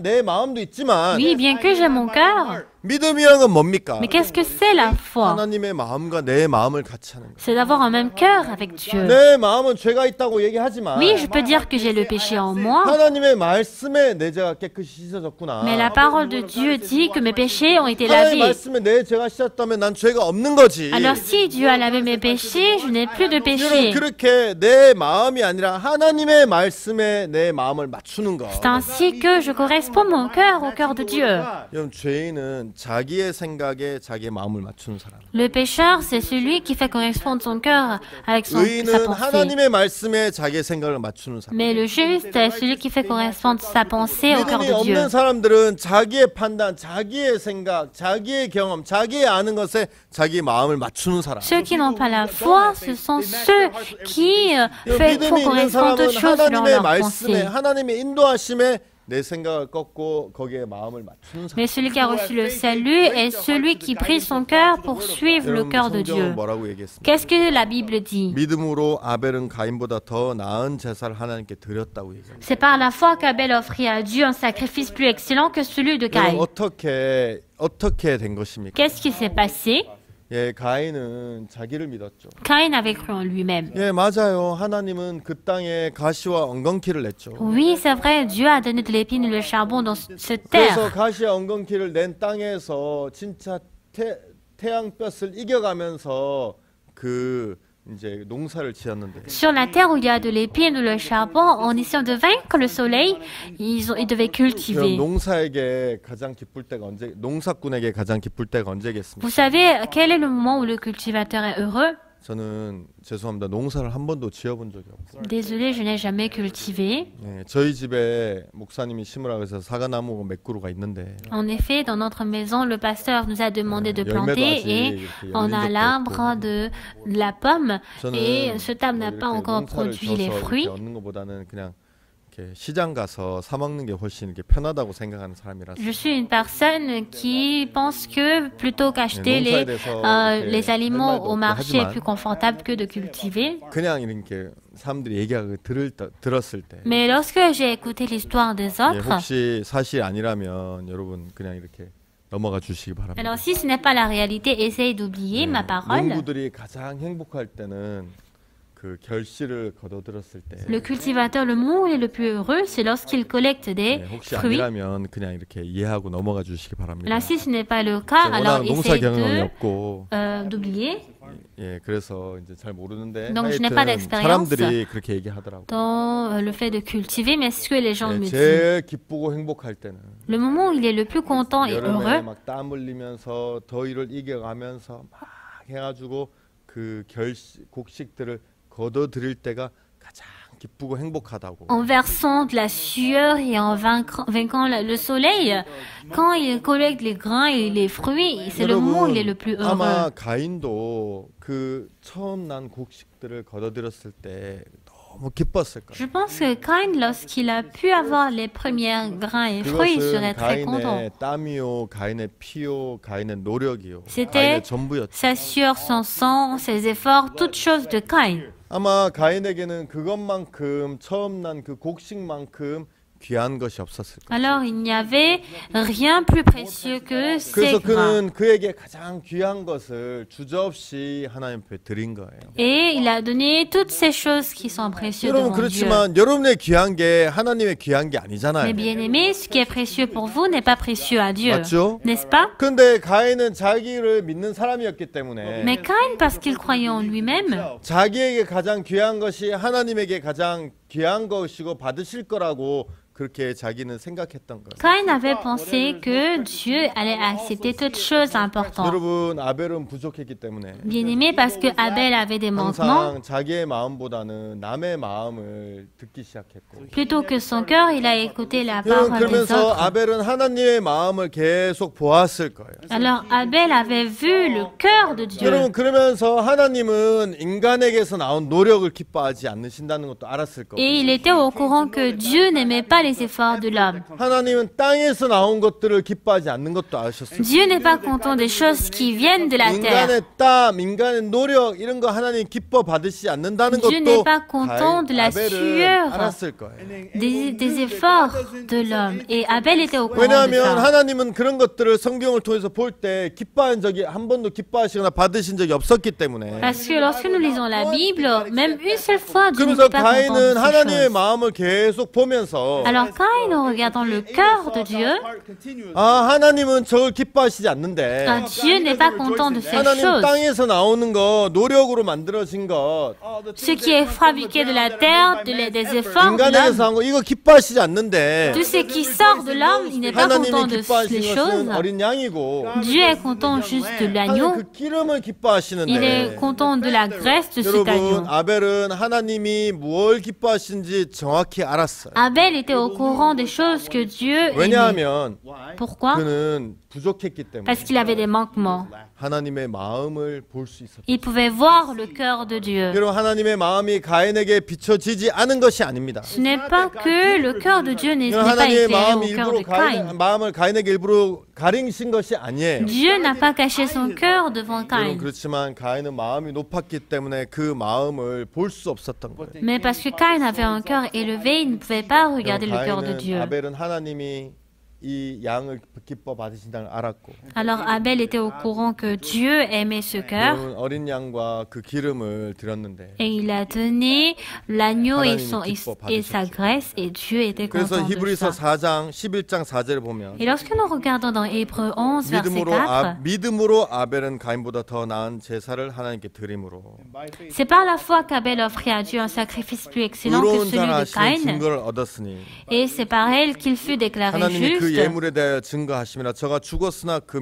S1: 내 마음도 있지만
S2: Oui, bien que j'ai mon cœur,
S1: 믿음이란 건 뭡니까?
S2: Mais qu'est-ce que c'est la foi?
S1: 하나님의 마음과 내 마음을 같이 하는 거예요.
S2: C'est d'avoir un même cœur avec Dieu.
S1: 내 마음은 죄가 있다고 얘기하지만
S2: Oui, je peux dire que j'ai le péché en moi,
S1: 하나님의 말씀에 내 죄가 깨끗이 씻어졌구나.
S2: mais la parole de Dieu dit que mes péchés ont été
S1: 하나님의
S2: lavés.
S1: 말씀에 내 죄가 씻었다면 난 죄가 없는 거지.
S2: Alors si Dieu a lavé mes péchés, je n'ai plus de
S1: 여러분
S2: péché.
S1: 그렇게 내 마음이 아니라 하나님의 말씀에 내 마음을 맞추는 거.
S2: C'est ainsi que je corresponds mon cœur au cœur de Dieu.
S1: 여러분 죄인은 자기의 생각에 자기의 마음을 맞추는 사람.
S2: Le pécheur, c'est celui qui fait correspondre son cœur avec sa
S1: 의인은
S2: pensée.
S1: 하나님의 말씀에 자기의 생각을 맞추는 사람.
S2: Mais le juste est celui qui fait correspondre sa pensée au cœur
S1: 믿음이
S2: de Dieu.
S1: 없는 사람들은 자기의 판단, 자기의 생각, 자기의 경험, 자기의 아는 것에 자기 마음을 맞추는 사람.
S2: Ceux qui n'ont pas la foi, ce sont ceux qui font
S1: 믿음이 있는
S2: correspondre
S1: 사람은
S2: toutes choses selon
S1: 하나님의
S2: leur
S1: 말씀에
S2: pensée.
S1: 하나님의 인도하심에 내 생각을 꺾고 거기에 마음을 맞추는 사람.
S2: Mais celui qui a reçu le salut est celui qui prie son cœur pour suivre le
S1: 여러분
S2: cœur de
S1: 성경은
S2: Dieu.
S1: 뭐라고 얘기했습니까?
S2: Qu'est-ce que la Bible dit?
S1: 믿음으로 아벨은 가인보다 더 나은 제사를 하나님께 드렸다고 얘기합니다.
S2: C'est par la foi qu'Abel offrit à Dieu un sacrifice plus excellent que celui de
S1: 여러분
S2: Caïn.
S1: 어떻게 된 것입니까?
S2: Qu'est-ce qui s'est passé?
S1: 예, 가인은 자기를 믿었죠.
S2: Caïn avait cru en lui-même.
S1: 예, 맞아요. 하나님은 그 땅에 가시와 엉겅퀴를 냈죠.
S2: Oui, c'est vrai, Dieu a donné de l'épine et le charbon dans cette
S1: 그래서
S2: terre.
S1: 가시와 엉겅퀴를 낸 땅에서 진짜 태양볕을 이겨가면서 그 이제 농사를 지었는데
S2: Sur la terre où il y a de l'épine et le charbon, en essayant de vaincre le soleil, ils devaient
S1: 그럼
S2: cultiver.
S1: 농사에게 가장 기쁠 때가 언제 농사꾼에게 가장 기쁠 때가 언제겠습니까?
S2: Vous savez, quel est le moment où le cultivateur est heureux?
S1: 저는 죄송합니다. 농사를 한 번도 지어본 적이 없어요.
S2: Désolé, je n'ai jamais cultivé.
S1: 네, 저희 집에 목사님이 심으라고 해서 사과나무 몇 그루가 있는데
S2: En effet, dans notre maison, le pasteur nous a demandé de planter et on a l'arbre de la pomme et ce arbre n'a pas encore produit les fruits.
S1: 얻는 것보다는 그냥 이렇게 시장 가서 사 먹는 게 훨씬 이렇게 편하다고 생각하는 사람이라서
S2: Je suis une personne qui pense que plutôt qu'acheter les aliments au marché est plus confortable que de cultiver.
S1: 그냥 이렇게 사람들이 얘기하고 들었을 때
S2: Mais lorsque j'ai écouté l'histoire des
S1: 예,
S2: autres,
S1: 혹시 사실 아니라면 여러분 그냥 이렇게 넘어가 주시기 바랍니다.
S2: alors si ce n'est pas la réalité, essayez d'oublier ma parole.
S1: 농부들이 가장 행복할 때는 그 결실을 거둬들었을 때
S2: Le cultivateur, le moment où il est le plus heureux, c'est lorsqu'il collecte des
S1: 네, 혹시
S2: fruits.
S1: 아니라면 그냥 이렇게 이해하고 넘어가 주시기 바랍니다.
S2: Là, si ce n'est pas le cas, alors
S1: 워낙 농사
S2: essayez
S1: 경험이 없고
S2: d'oublier.
S1: 예, 그래서 이제 잘 모르는데
S2: Donc, je n'ai pas
S1: 하여튼
S2: d'expérience.
S1: 사람들이 그렇게 얘기하더라고.
S2: Dans le fait de cultiver, mais ce que les gens me disent.
S1: 제일 기쁘고 행복할 때는
S2: Le moment où il est le plus content et
S1: 여름에
S2: heureux,
S1: 막 땀 흘리면서 더위를 이겨가면서 막 해가지고 그 곡식들을 거둬들일 때가 가장 기쁘고 행복하다고.
S2: en versant de la sueur et en vainquant le soleil, quand il collecte les grains et les fruits, c'est le moment où il est le plus
S1: 아마
S2: heureux.
S1: 가인도 그 처음 난 곡식들을 거둬들였을 때 너무 기뻤을 거예요.
S2: Je pense que Caïn, lorsqu'il a pu avoir les premiers grains et fruits, il serait très content.
S1: 가인의 땀이요, 가인의 피요, 가인의 노력이요,
S2: C'était
S1: 가인의 전부였죠.
S2: sa sueur, son sang, ses efforts, toutes choses de Caïn.
S1: 아마 가인에게는 그것만큼 처음 난 그 곡식만큼 귀한 것이 없었을 거예요.
S2: Alors, il n'y avait rien plus précieux que ces
S1: 그래서
S2: grains.
S1: 그는 그에게 가장 귀한 것을 주저없이 하나님 앞에 드린 거예요.
S2: Et il a donné toutes ces choses qui sont précieuses
S1: 여러분
S2: devant Dieu.
S1: 그렇지만 여러분의 귀한 게 하나님의 귀한 게
S2: Mais
S1: 아니잖아요.
S2: bien aimé, ce qui est précieux pour vous n'est pas précieux à Dieu.
S1: 맞죠?
S2: N'est-ce pas?
S1: 근데 가인은 자기를 믿는 사람이었기 때문에
S2: Mais Caïn, parce qu'il croyait en lui-même,
S1: 자기에게 가장 귀한 것이 하나님에게 가장 귀한 것이고 받으실 거라고 그렇게 자기는 생각했던 거예요.
S2: Caïn avait pensé que Dieu allait accepter toutes choses importantes.
S1: 여러분 아벨은 부족했기 때문에
S2: Bien aimé, parce que Abel avait des manquements.
S1: 항상 자기의 마음보다는 남의 마음을 듣기 시작했고
S2: Plutôt que son cœur, il a écouté la
S1: 여러분
S2: parole des
S1: 그러면서
S2: autres.
S1: 아벨은 하나님의 마음을 계속 보았을 거예요.
S2: Alors Abel avait vu le cœur de Dieu.
S1: 여러분 그러면서 하나님은 인간에게서 나온 노력을 기뻐하지 않으신다는 것도 알았을 거고
S2: Et il était au courant que Dieu n'aimait pas les efforts de l'homme.
S1: 하나님은 땅에서 나온 것들을 기뻐하지 않는 것도 아셨어요.
S2: Dieu n'est pas content des choses qui viennent de la terre.
S1: 인간의 땀, 인간의 노력 이런 거 하나님 기뻐 받으시지 않는다는
S2: Dieu n'est
S1: 것도
S2: pas content de la
S1: 아벨은
S2: sueur
S1: 알았을 거예요.
S2: des efforts de l'homme. Et Abel était au courant de
S1: 왜냐하면
S2: ça.
S1: 하나님은 그런 것들을 성경을 통해서 볼 때 기뻐한 적이 한 번도 기뻐하시거나 받으신 적이 없었기 때문에.
S2: Parce que lorsque nous lisons la Bible, même une seule fois, Dieu
S1: 그러면서
S2: n'était pas content de
S1: 가인은
S2: ces
S1: 하나님의
S2: choses.
S1: 마음을 계속 보면서
S2: Alors Caïn, en regardant le cœur de Dieu,
S1: 아 하나님은 저걸 기뻐하시지 않는데
S2: Dieu n'est pas content de ces
S1: 하나님
S2: choses.
S1: 땅에서 나오는 거 노력으로 만들어진 것
S2: Ce qui est fabriqué de la terre, des efforts de
S1: 인간에게서
S2: l'homme,
S1: 한 거 이거 기뻐하시지 않는데
S2: tout ce qui sort de l'homme, il n'est pas content
S1: 하나님이
S2: de
S1: 기뻐하시는
S2: ces
S1: 것은
S2: choses.
S1: 어린 양이고
S2: Dieu est content juste de
S1: 하나님
S2: l'agneau.
S1: 그 기름을
S2: Il est
S1: 기뻐하시는데
S2: content de la graisse de cet agneau.
S1: 여러분 아벨은 하나님이 뭘 기뻐하시는지 정확히 알았어요.
S2: Abel était au courant des choses que Dieu aimait.
S1: 왜냐하면
S2: Pourquoi?
S1: 그는 부족했기 때문에
S2: Parce qu'il avait des manquements.
S1: 하나님의 마음을 볼 수 있었어요.
S2: Il pouvait voir le cœur de Dieu.
S1: 여러분 하나님의 마음이 가인에게 비춰지지 않은 것이 아닙니다.
S2: Ce n'est pas que le cœur de Dieu n'est pas
S1: 하나님의
S2: éclairé au
S1: 마음이
S2: cœur
S1: 일부러
S2: de Caïn.
S1: 마음을 가인에게 일부러 가리신 것이 아니에요.
S2: Dieu n'a pas caché son cœur devant
S1: 여러분
S2: Caïn.
S1: 그렇지만 가인은 마음이 높았기 때문에 그 마음을 볼 수 없었던 거예요.
S2: Mais parce que Caïn avait un cœur élevé, il ne pouvait pas regarder le cœur de
S1: 가인은
S2: Dieu.
S1: 아벨은 하나님이 이 양을 기뻐 받으신다는 걸 알았고
S2: Alors Abel était au courant que Dieu aimait ce cœur
S1: 여러분 어린 양과 그 기름을 드렸는데
S2: et il a donné l'agneau et sa graisse et Dieu était
S1: 그래서
S2: content de
S1: 히브리서
S2: ça.
S1: 4장 11장 4절을 보면
S2: Et lorsque nous regardons dans Hébreux 11, verset 4,
S1: 믿음으로 아벨은 가인보다 더 나은 제사를 하나님께 드림으로
S2: c'est par la foi qu'Abel offrit à Dieu un sacrifice plus excellent que
S1: 의로운
S2: celui
S1: 자라
S2: de
S1: 하시는
S2: Caïn,
S1: 증거를 얻었으니
S2: et c'est par elle qu'il fut déclaré
S1: 하나님이 그
S2: juste.
S1: 예물에 대하여 증거하심이라 저가 죽었으나 그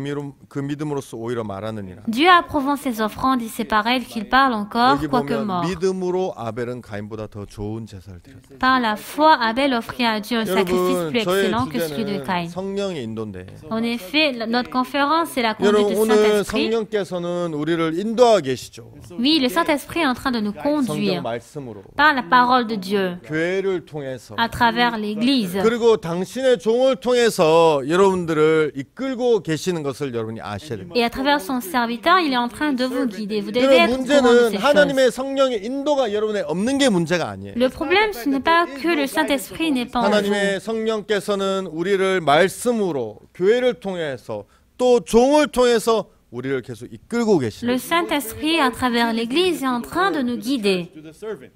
S1: 믿음으로써 오히려 말하느니라.
S2: Dieu approuvant ses offrandes, et c'est par elle qu'il parle encore,
S1: 여기
S2: quoique
S1: 보면
S2: mort.
S1: 믿음으로 아벨은 가인보다 더 좋은 제사를 드렸다.
S2: Par la foi, Abel offrit à Dieu un sacrifice plus
S1: 여러분 저의
S2: excellent que celui de
S1: 주제는
S2: Caïn.
S1: 성령의 인도인데
S2: En effet, notre conférence, c'est la conduite
S1: 여러분
S2: du
S1: 오늘
S2: Saint-Esprit.
S1: 성령께서는 우리를 인도하고 계시죠.
S2: Oui, le Saint-Esprit est en train de nous
S1: 성경
S2: conduire
S1: 말씀으로
S2: par la parole de Dieu,
S1: 교회를 통해서
S2: à travers l'Église.
S1: 그리고 당신의 종을 통해서 여러분들을 이끌고 계시는 것을 여러분이 아셔야 됩니다.
S2: Et à travers son serviteur, il est en train de vous guider. Vous devez
S1: 여러분
S2: être au courant de
S1: 문제는
S2: ces choses.
S1: 하나님의 성령의 인도가 여러분에 없는 게 문제가 아니에요.
S2: Le problème, ce n'est pas que le Saint-Esprit n'est pas en vous.
S1: 하나님의 성령께서는 우리를 말씀으로 교회를 통해서 또 종을 통해서 우리를 계속 이끌고
S2: Le
S1: 계시는.
S2: Saint-Esprit, à travers l'Église, est en train de nous guider.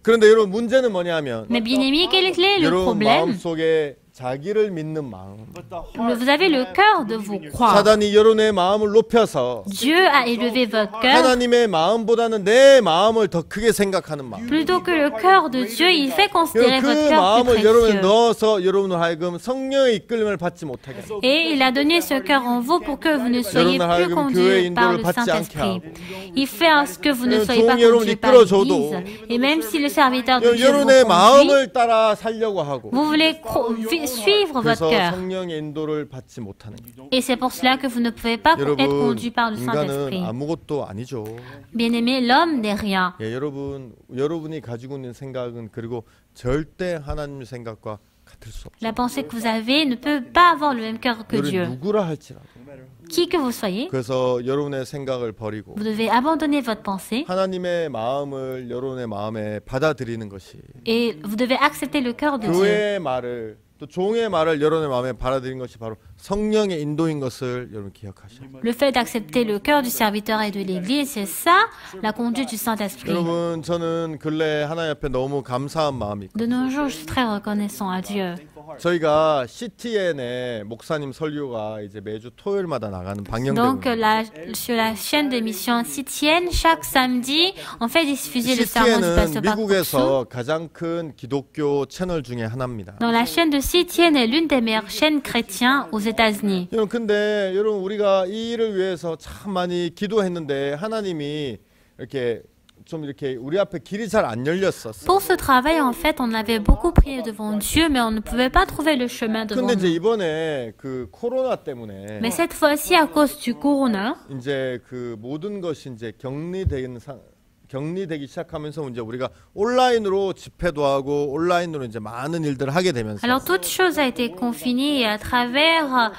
S1: 그런데 여러분 문제는 뭐냐면
S2: Mais bien aimé, quel est le
S1: 여러분
S2: problème?
S1: 마음속에 자기를 믿는 마음.
S2: Vous avez le cœur de vous croire.
S1: 사단이 여러분의 마음을 높여서
S2: Dieu a élevé votre cœur.
S1: 하나님의 마음보다는 내 마음을 더 크게 생각하는 마음.
S2: Plutôt que le cœur de Dieu, il fait considérer votre
S1: 그
S2: cœur plus
S1: 마음을 여러분에
S2: précieux.
S1: 넣어서 여러분을 하여금 성령의 이끌림을 받지 못하게 합니다.
S2: Et il a donné ce cœur en vous pour que vous ne soyez plus conduits par le Saint-Esprit. Il fait à ce que vous ne soyez pas conduits par l'Église. Et même si le serviteur de Dieu
S1: 여러분의
S2: vous conduit,
S1: 마음을 따라 살려고 하고
S2: vous voulez suivre votre
S1: 그래서
S2: cœur.
S1: 성령의 인도를 받지 못하는 거예요.
S2: Et c'est pour cela que vous ne pouvez pas être
S1: 여러분
S2: conduit par le
S1: 인간은
S2: Saint-Esprit.
S1: 아무것도 아니죠.
S2: Bien-aimé, l'homme n'est rien.
S1: 예, 여러분이 가지고 있는 생각은 그리고 절대 하나님 생각과 같을 수 없어요.
S2: La pensée que vous avez ne peut pas avoir le même cœur que
S1: 여러분
S2: Dieu.
S1: 누구라 할지라도.
S2: Qui que vous soyez,
S1: 그래서 여러분의 생각을 버리고
S2: vous devez abandonner votre pensée
S1: 하나님의 마음을 여러분의 마음에 받아들이는 것이
S2: et vous devez accepter le cœur de Dieu.
S1: 교회의 말을 또 종의 말을 여러분의 마음에 받아들이는 것이 바로 성령의 인도인 것을 여러분 기억하셔야 돼요.
S2: Le fait d'accepter le cœur du serviteur et de l'Église, c'est ça, la conduite du Saint-Esprit.
S1: 여러분 저는 근래 하나님 앞에 너무 감사한 마음이 있고
S2: De nos jours, je suis très reconnaissant à Dieu.
S1: 저희가 CTN의 목사님 설교가 이제 매주 토요일마다 나가는
S2: Donc,
S1: 방영되고
S2: sur la chaîne d'émission Citienne, chaque samedi, on fait diffuser le sermon du
S1: CTN은
S2: pasteur Bakouksou.
S1: 미국에서 가장 큰 기독교 채널 중에 하나입니다.
S2: Donc, la chaîne de Citienne est l'une des meilleures chaînes chrétiennes aux États-Unis.
S1: 여러분 근데 여러분 우리가 이 일을 위해서 참 많이 기도했는데 하나님이 이렇게 좀 이렇게 우리 앞에 길이 잘 안 열렸었어.
S2: Pour ce travail, en fait, on avait beaucoup prié devant Dieu, mais on ne pouvait pas trouver le chemin devant
S1: 근데 이제
S2: nous.
S1: 이번에 그 코로나 때문에
S2: Mais cette fois-ci, à cause du corona,
S1: 이제 그 모든 것이 이제 격리되는 격리되기 시작하면서 이제 우리가 온라인으로 집회도 하고 온라인으로 이제 많은 일들을 하게 되면서
S2: Alors toute chose a été confinée et à travers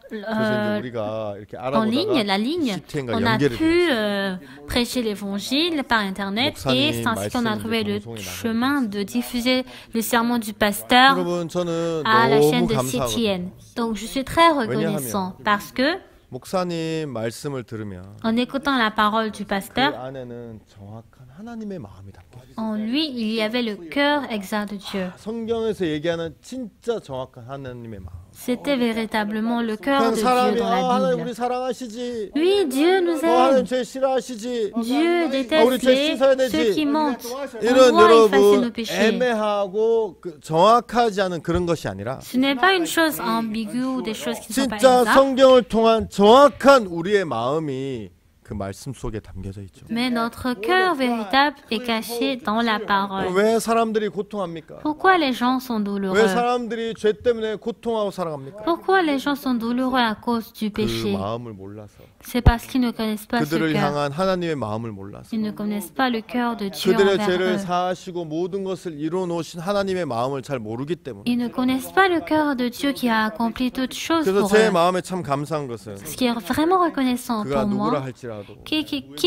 S1: 그래서 이제 우리가 이렇게
S2: en ligne, la
S1: 알아보다가
S2: ligne,
S1: CTN과
S2: on a
S1: 연결이
S2: pu
S1: 됐어요.
S2: prêcher l'évangile par Internet et c'est ainsi qu'on a trouvé le chemin de diffuser le sermon du pasteur
S1: 여러분 저는
S2: à la chaîne
S1: 너무
S2: de
S1: 감사하거든요.
S2: CTN. Donc je suis très reconnaissant parce que
S1: 목사님 말씀을 들으면
S2: en écoutant la parole du
S1: 그
S2: pasteur,
S1: 안에는 정확한 하나님의 마음이 담겨 있어요.
S2: en lui, il y avait le cœur exact de Dieu.
S1: 성경에서 얘기하는 진짜 정확한 하나님의 마음.
S2: C'était véritablement le cœur
S1: 그냥
S2: de Dieu
S1: 사람이
S2: dans la
S1: 하나님
S2: Bible.
S1: 우리 사랑하시지.
S2: Oui, Dieu nous
S1: 하나님
S2: aime.
S1: 죄 싫어하시지.
S2: Dieu
S1: 우리
S2: déteste
S1: 죄 씻어야
S2: ceux qui
S1: 되지.
S2: mentent. On
S1: 이런
S2: doit effacer nos
S1: 여러분
S2: péchés.
S1: 애매하고 정확하지 않은 그런 것이 아니라
S2: Ce n'est pas une chose ambiguë ou des choses qui ne sont pas
S1: 진짜
S2: exactes,
S1: 성경을 통한 정확한 우리의 마음이 그 말씀 속에 담겨져 있죠.
S2: mais notre cœur véritable est caché dans la parole.
S1: 왜 사람들이 고통합니까?
S2: Pourquoi les gens sont
S1: 왜
S2: douloureux?
S1: 사람들이 죄 때문에 고통하고 살아갑니까?
S2: Pourquoi les gens sont douloureux à cause du
S1: 그
S2: péché?
S1: 마음을 몰라서
S2: C'est parce qu'ils ne connaissent pas ce
S1: 그들을
S2: cœur.
S1: 향한 하나님의 마음을 몰라서
S2: Ils ne connaissent pas le cœur de Dieu
S1: 그들의
S2: envers
S1: 죄를
S2: eux.
S1: 사하시고 모든 것을 이루어 놓으신 하나님의 마음을 잘 모르기 때문에
S2: Ils ne connaissent pas le cœur de Dieu qui a accompli toutes choses
S1: 그래서
S2: pour
S1: 제
S2: eux.
S1: 마음에 참 감사한 것은
S2: Ce qui est vraiment reconnaissant
S1: 그가
S2: pour
S1: 누구라
S2: moi,
S1: 할지라도
S2: qui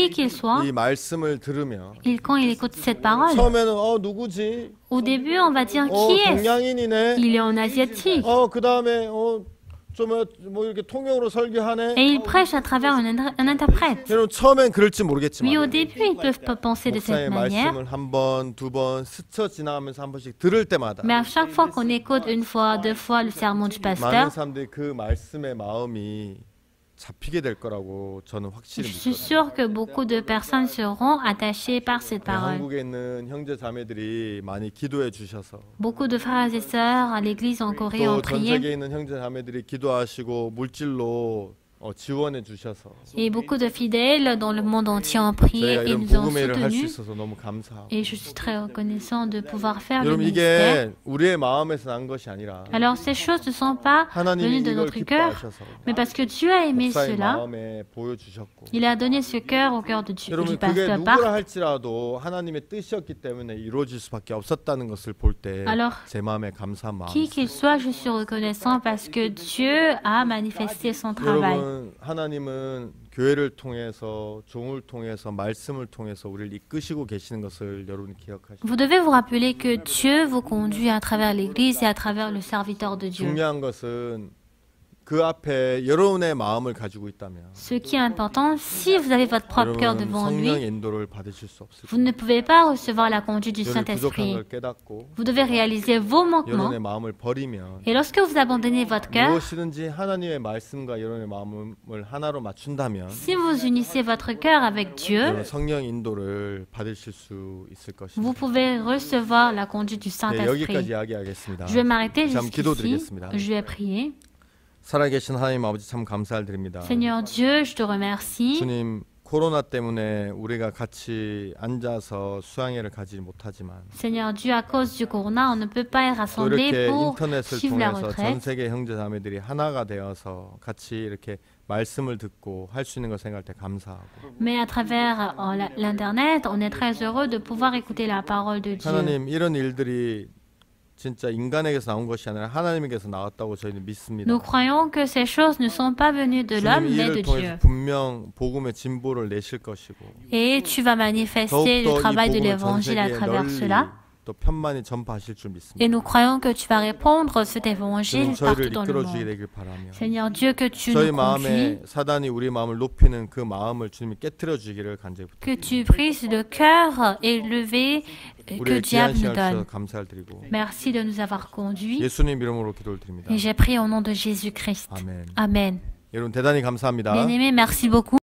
S2: qu'il soit,
S1: 이 말씀을 들으면
S2: quand il écoute cette parole,
S1: 처음에는 누구지?
S2: au début, on va dire qui est-ce?
S1: 동양인이네.
S2: Il est en asiatique.
S1: 그다음에 뭐 이렇게 통역으로 설교하네.
S2: Et il prêche à travers un interprète.
S1: 여러분 처음엔 그럴지
S2: Oui,
S1: 모르겠지만
S2: au début, ils ne peuvent pas penser de
S1: 목사의
S2: cette manière.
S1: 말씀을 한 번, 두 번 스쳐 지나가면서 한 번씩 들을 때마다
S2: Mais à chaque fois qu'on écoute une fois, deux fois le sermon du
S1: 많은
S2: pasteur,
S1: 사람들이 그 말씀의 마음이 잡히게 될 거라고 저는 확실히
S2: je suis
S1: 믿거든요.
S2: sûre que beaucoup de personnes seront attachées par cette parole.
S1: 한국에 있는 형제 자매들이 많이 기도해 주셔서
S2: Beaucoup de frères et sœurs à l'église en Corée ont
S1: 또 전
S2: prié
S1: 세계에 있는 형제 자매들이 기도하시고 물질로 지원해 주셔서
S2: et beaucoup de fidèles dans le monde entier ont prié
S1: 저희가
S2: et
S1: 이런
S2: nous ont
S1: 복음의 일을 할 수
S2: soutenus.
S1: 있어서 너무 감사하고
S2: Et je suis très reconnaissant de pouvoir faire le
S1: 여러분
S2: ministère.
S1: 이게 우리의 마음에서 난 것이 아니라
S2: Alors ces choses ne sont pas
S1: 하나님이
S2: venues de
S1: 이걸
S2: notre cœur,
S1: 기뻐하셔서
S2: mais parce que Dieu a aimé
S1: 목사의
S2: cela,
S1: 마음에 보여주셨고
S2: il a donné ce cœur au cœur de Dieu, du
S1: 여러분 그게
S2: pasteur
S1: 누구라
S2: Park.
S1: 할지라도 하나님의 뜻이었기 때문에 이루어질 수밖에 없었다는 것을 볼 때
S2: Alors,
S1: 제 마음에 감사한 마음이
S2: Qui qu'il soit, je suis reconnaissant parce que Dieu a manifesté son travail.
S1: 여러분 하나님은 교회를 통해서 종을 통해서 말씀을 통해서 우리를 이끄시고 계시는 것을 여러분이 기억하시고
S2: Vous devez vous rappeler que Dieu vous conduit à travers l'Église et à travers le serviteur de Dieu.
S1: 중요한 것은 그 앞에 여러분의 마음을 가지고 있다면
S2: Ce qui est important, si vous avez votre propre cœur
S1: 여러분
S2: devant
S1: 성령
S2: lui,
S1: 인도를 받으실 수 없을
S2: vous ne pouvez pas recevoir la conduite du
S1: 여러분이 부족한
S2: Saint-Esprit.
S1: 걸 깨닫고
S2: Vous devez réaliser vos manquements.
S1: 여러분의 마음을 버리면
S2: Et lorsque vous abandonnez votre cœur,
S1: 무엇이든지 하나님의 말씀과 여러분의 마음을 하나로 맞춘다면
S2: si vous unissez votre cœur avec Dieu,
S1: 여러분 성령 인도를 받으실 수 있을 것입니다.
S2: vous pouvez recevoir la conduite du
S1: 네, 여기까지
S2: Saint-Esprit.
S1: 이야기하겠습니다.
S2: Je vais m'arrêter
S1: 다시 한번
S2: jusqu'ici.
S1: 기도드리겠습니다.
S2: Je vais prier.
S1: 살아계신 하나님 아버지 참 감사를 드립니다.
S2: Seigneur Dieu, je te remercie.
S1: 주님 코로나 때문에 우리가 같이 앉아서 수양회를 가지 못하지만
S2: Seigneur Dieu, à cause du corona, on ne peut pas être
S1: 또
S2: rassemblés
S1: 이렇게
S2: pour
S1: 인터넷을
S2: suivre la
S1: 통해서 전
S2: retraite.
S1: 세계 형제 자매들이 하나가 되어서 같이 이렇게 말씀을 듣고 할 수 있는 걸 생각할 때 감사하고
S2: Mais à travers l'Internet, on est très heureux de pouvoir écouter la parole de Dieu.
S1: 하나님 이런 일들이 진짜 인간에게서 나온 것이 아니라 하나님에게서 나왔다고 저희는 믿습니다.
S2: Nous croyons que ces choses ne sont pas venues de l'homme,
S1: 주님
S2: mais
S1: 이를
S2: de
S1: 통해서
S2: Dieu.
S1: 분명 복음의 진보를 내실 것이고
S2: Et tu vas manifester le
S1: 더욱더 이
S2: travail de
S1: 복음을 전
S2: l'évangile à
S1: 세계에
S2: travers
S1: 널리
S2: cela.
S1: 또 편만히 전파하실 줄 믿습니다.
S2: Et nous croyons que tu vas répondre cet évangile
S1: 주님 저희를
S2: partout dans le
S1: 이끌어 주게
S2: monde.
S1: 되길 바라며
S2: Seigneur Dieu, que tu
S1: 저희
S2: nous
S1: 마음에
S2: conduis,
S1: 사단이 우리 마음을 높이는 그 마음을 주님이 깨뜨려 주기를 간절히
S2: que
S1: 부탁드립니다.
S2: tu brises le cœur élevé que
S1: 우리의
S2: diable
S1: 귀한
S2: nous
S1: 시간 주셔서
S2: donne.
S1: 감사를 드리고
S2: Merci de nous avoir conduits.
S1: 예수님 이름으로 기도를 드립니다.
S2: Et j'ai prié au nom de Jésus-Christ.
S1: 아멘.
S2: Amen.
S1: 여러분 대단히 감사합니다.
S2: Bien-aimés, merci beaucoup.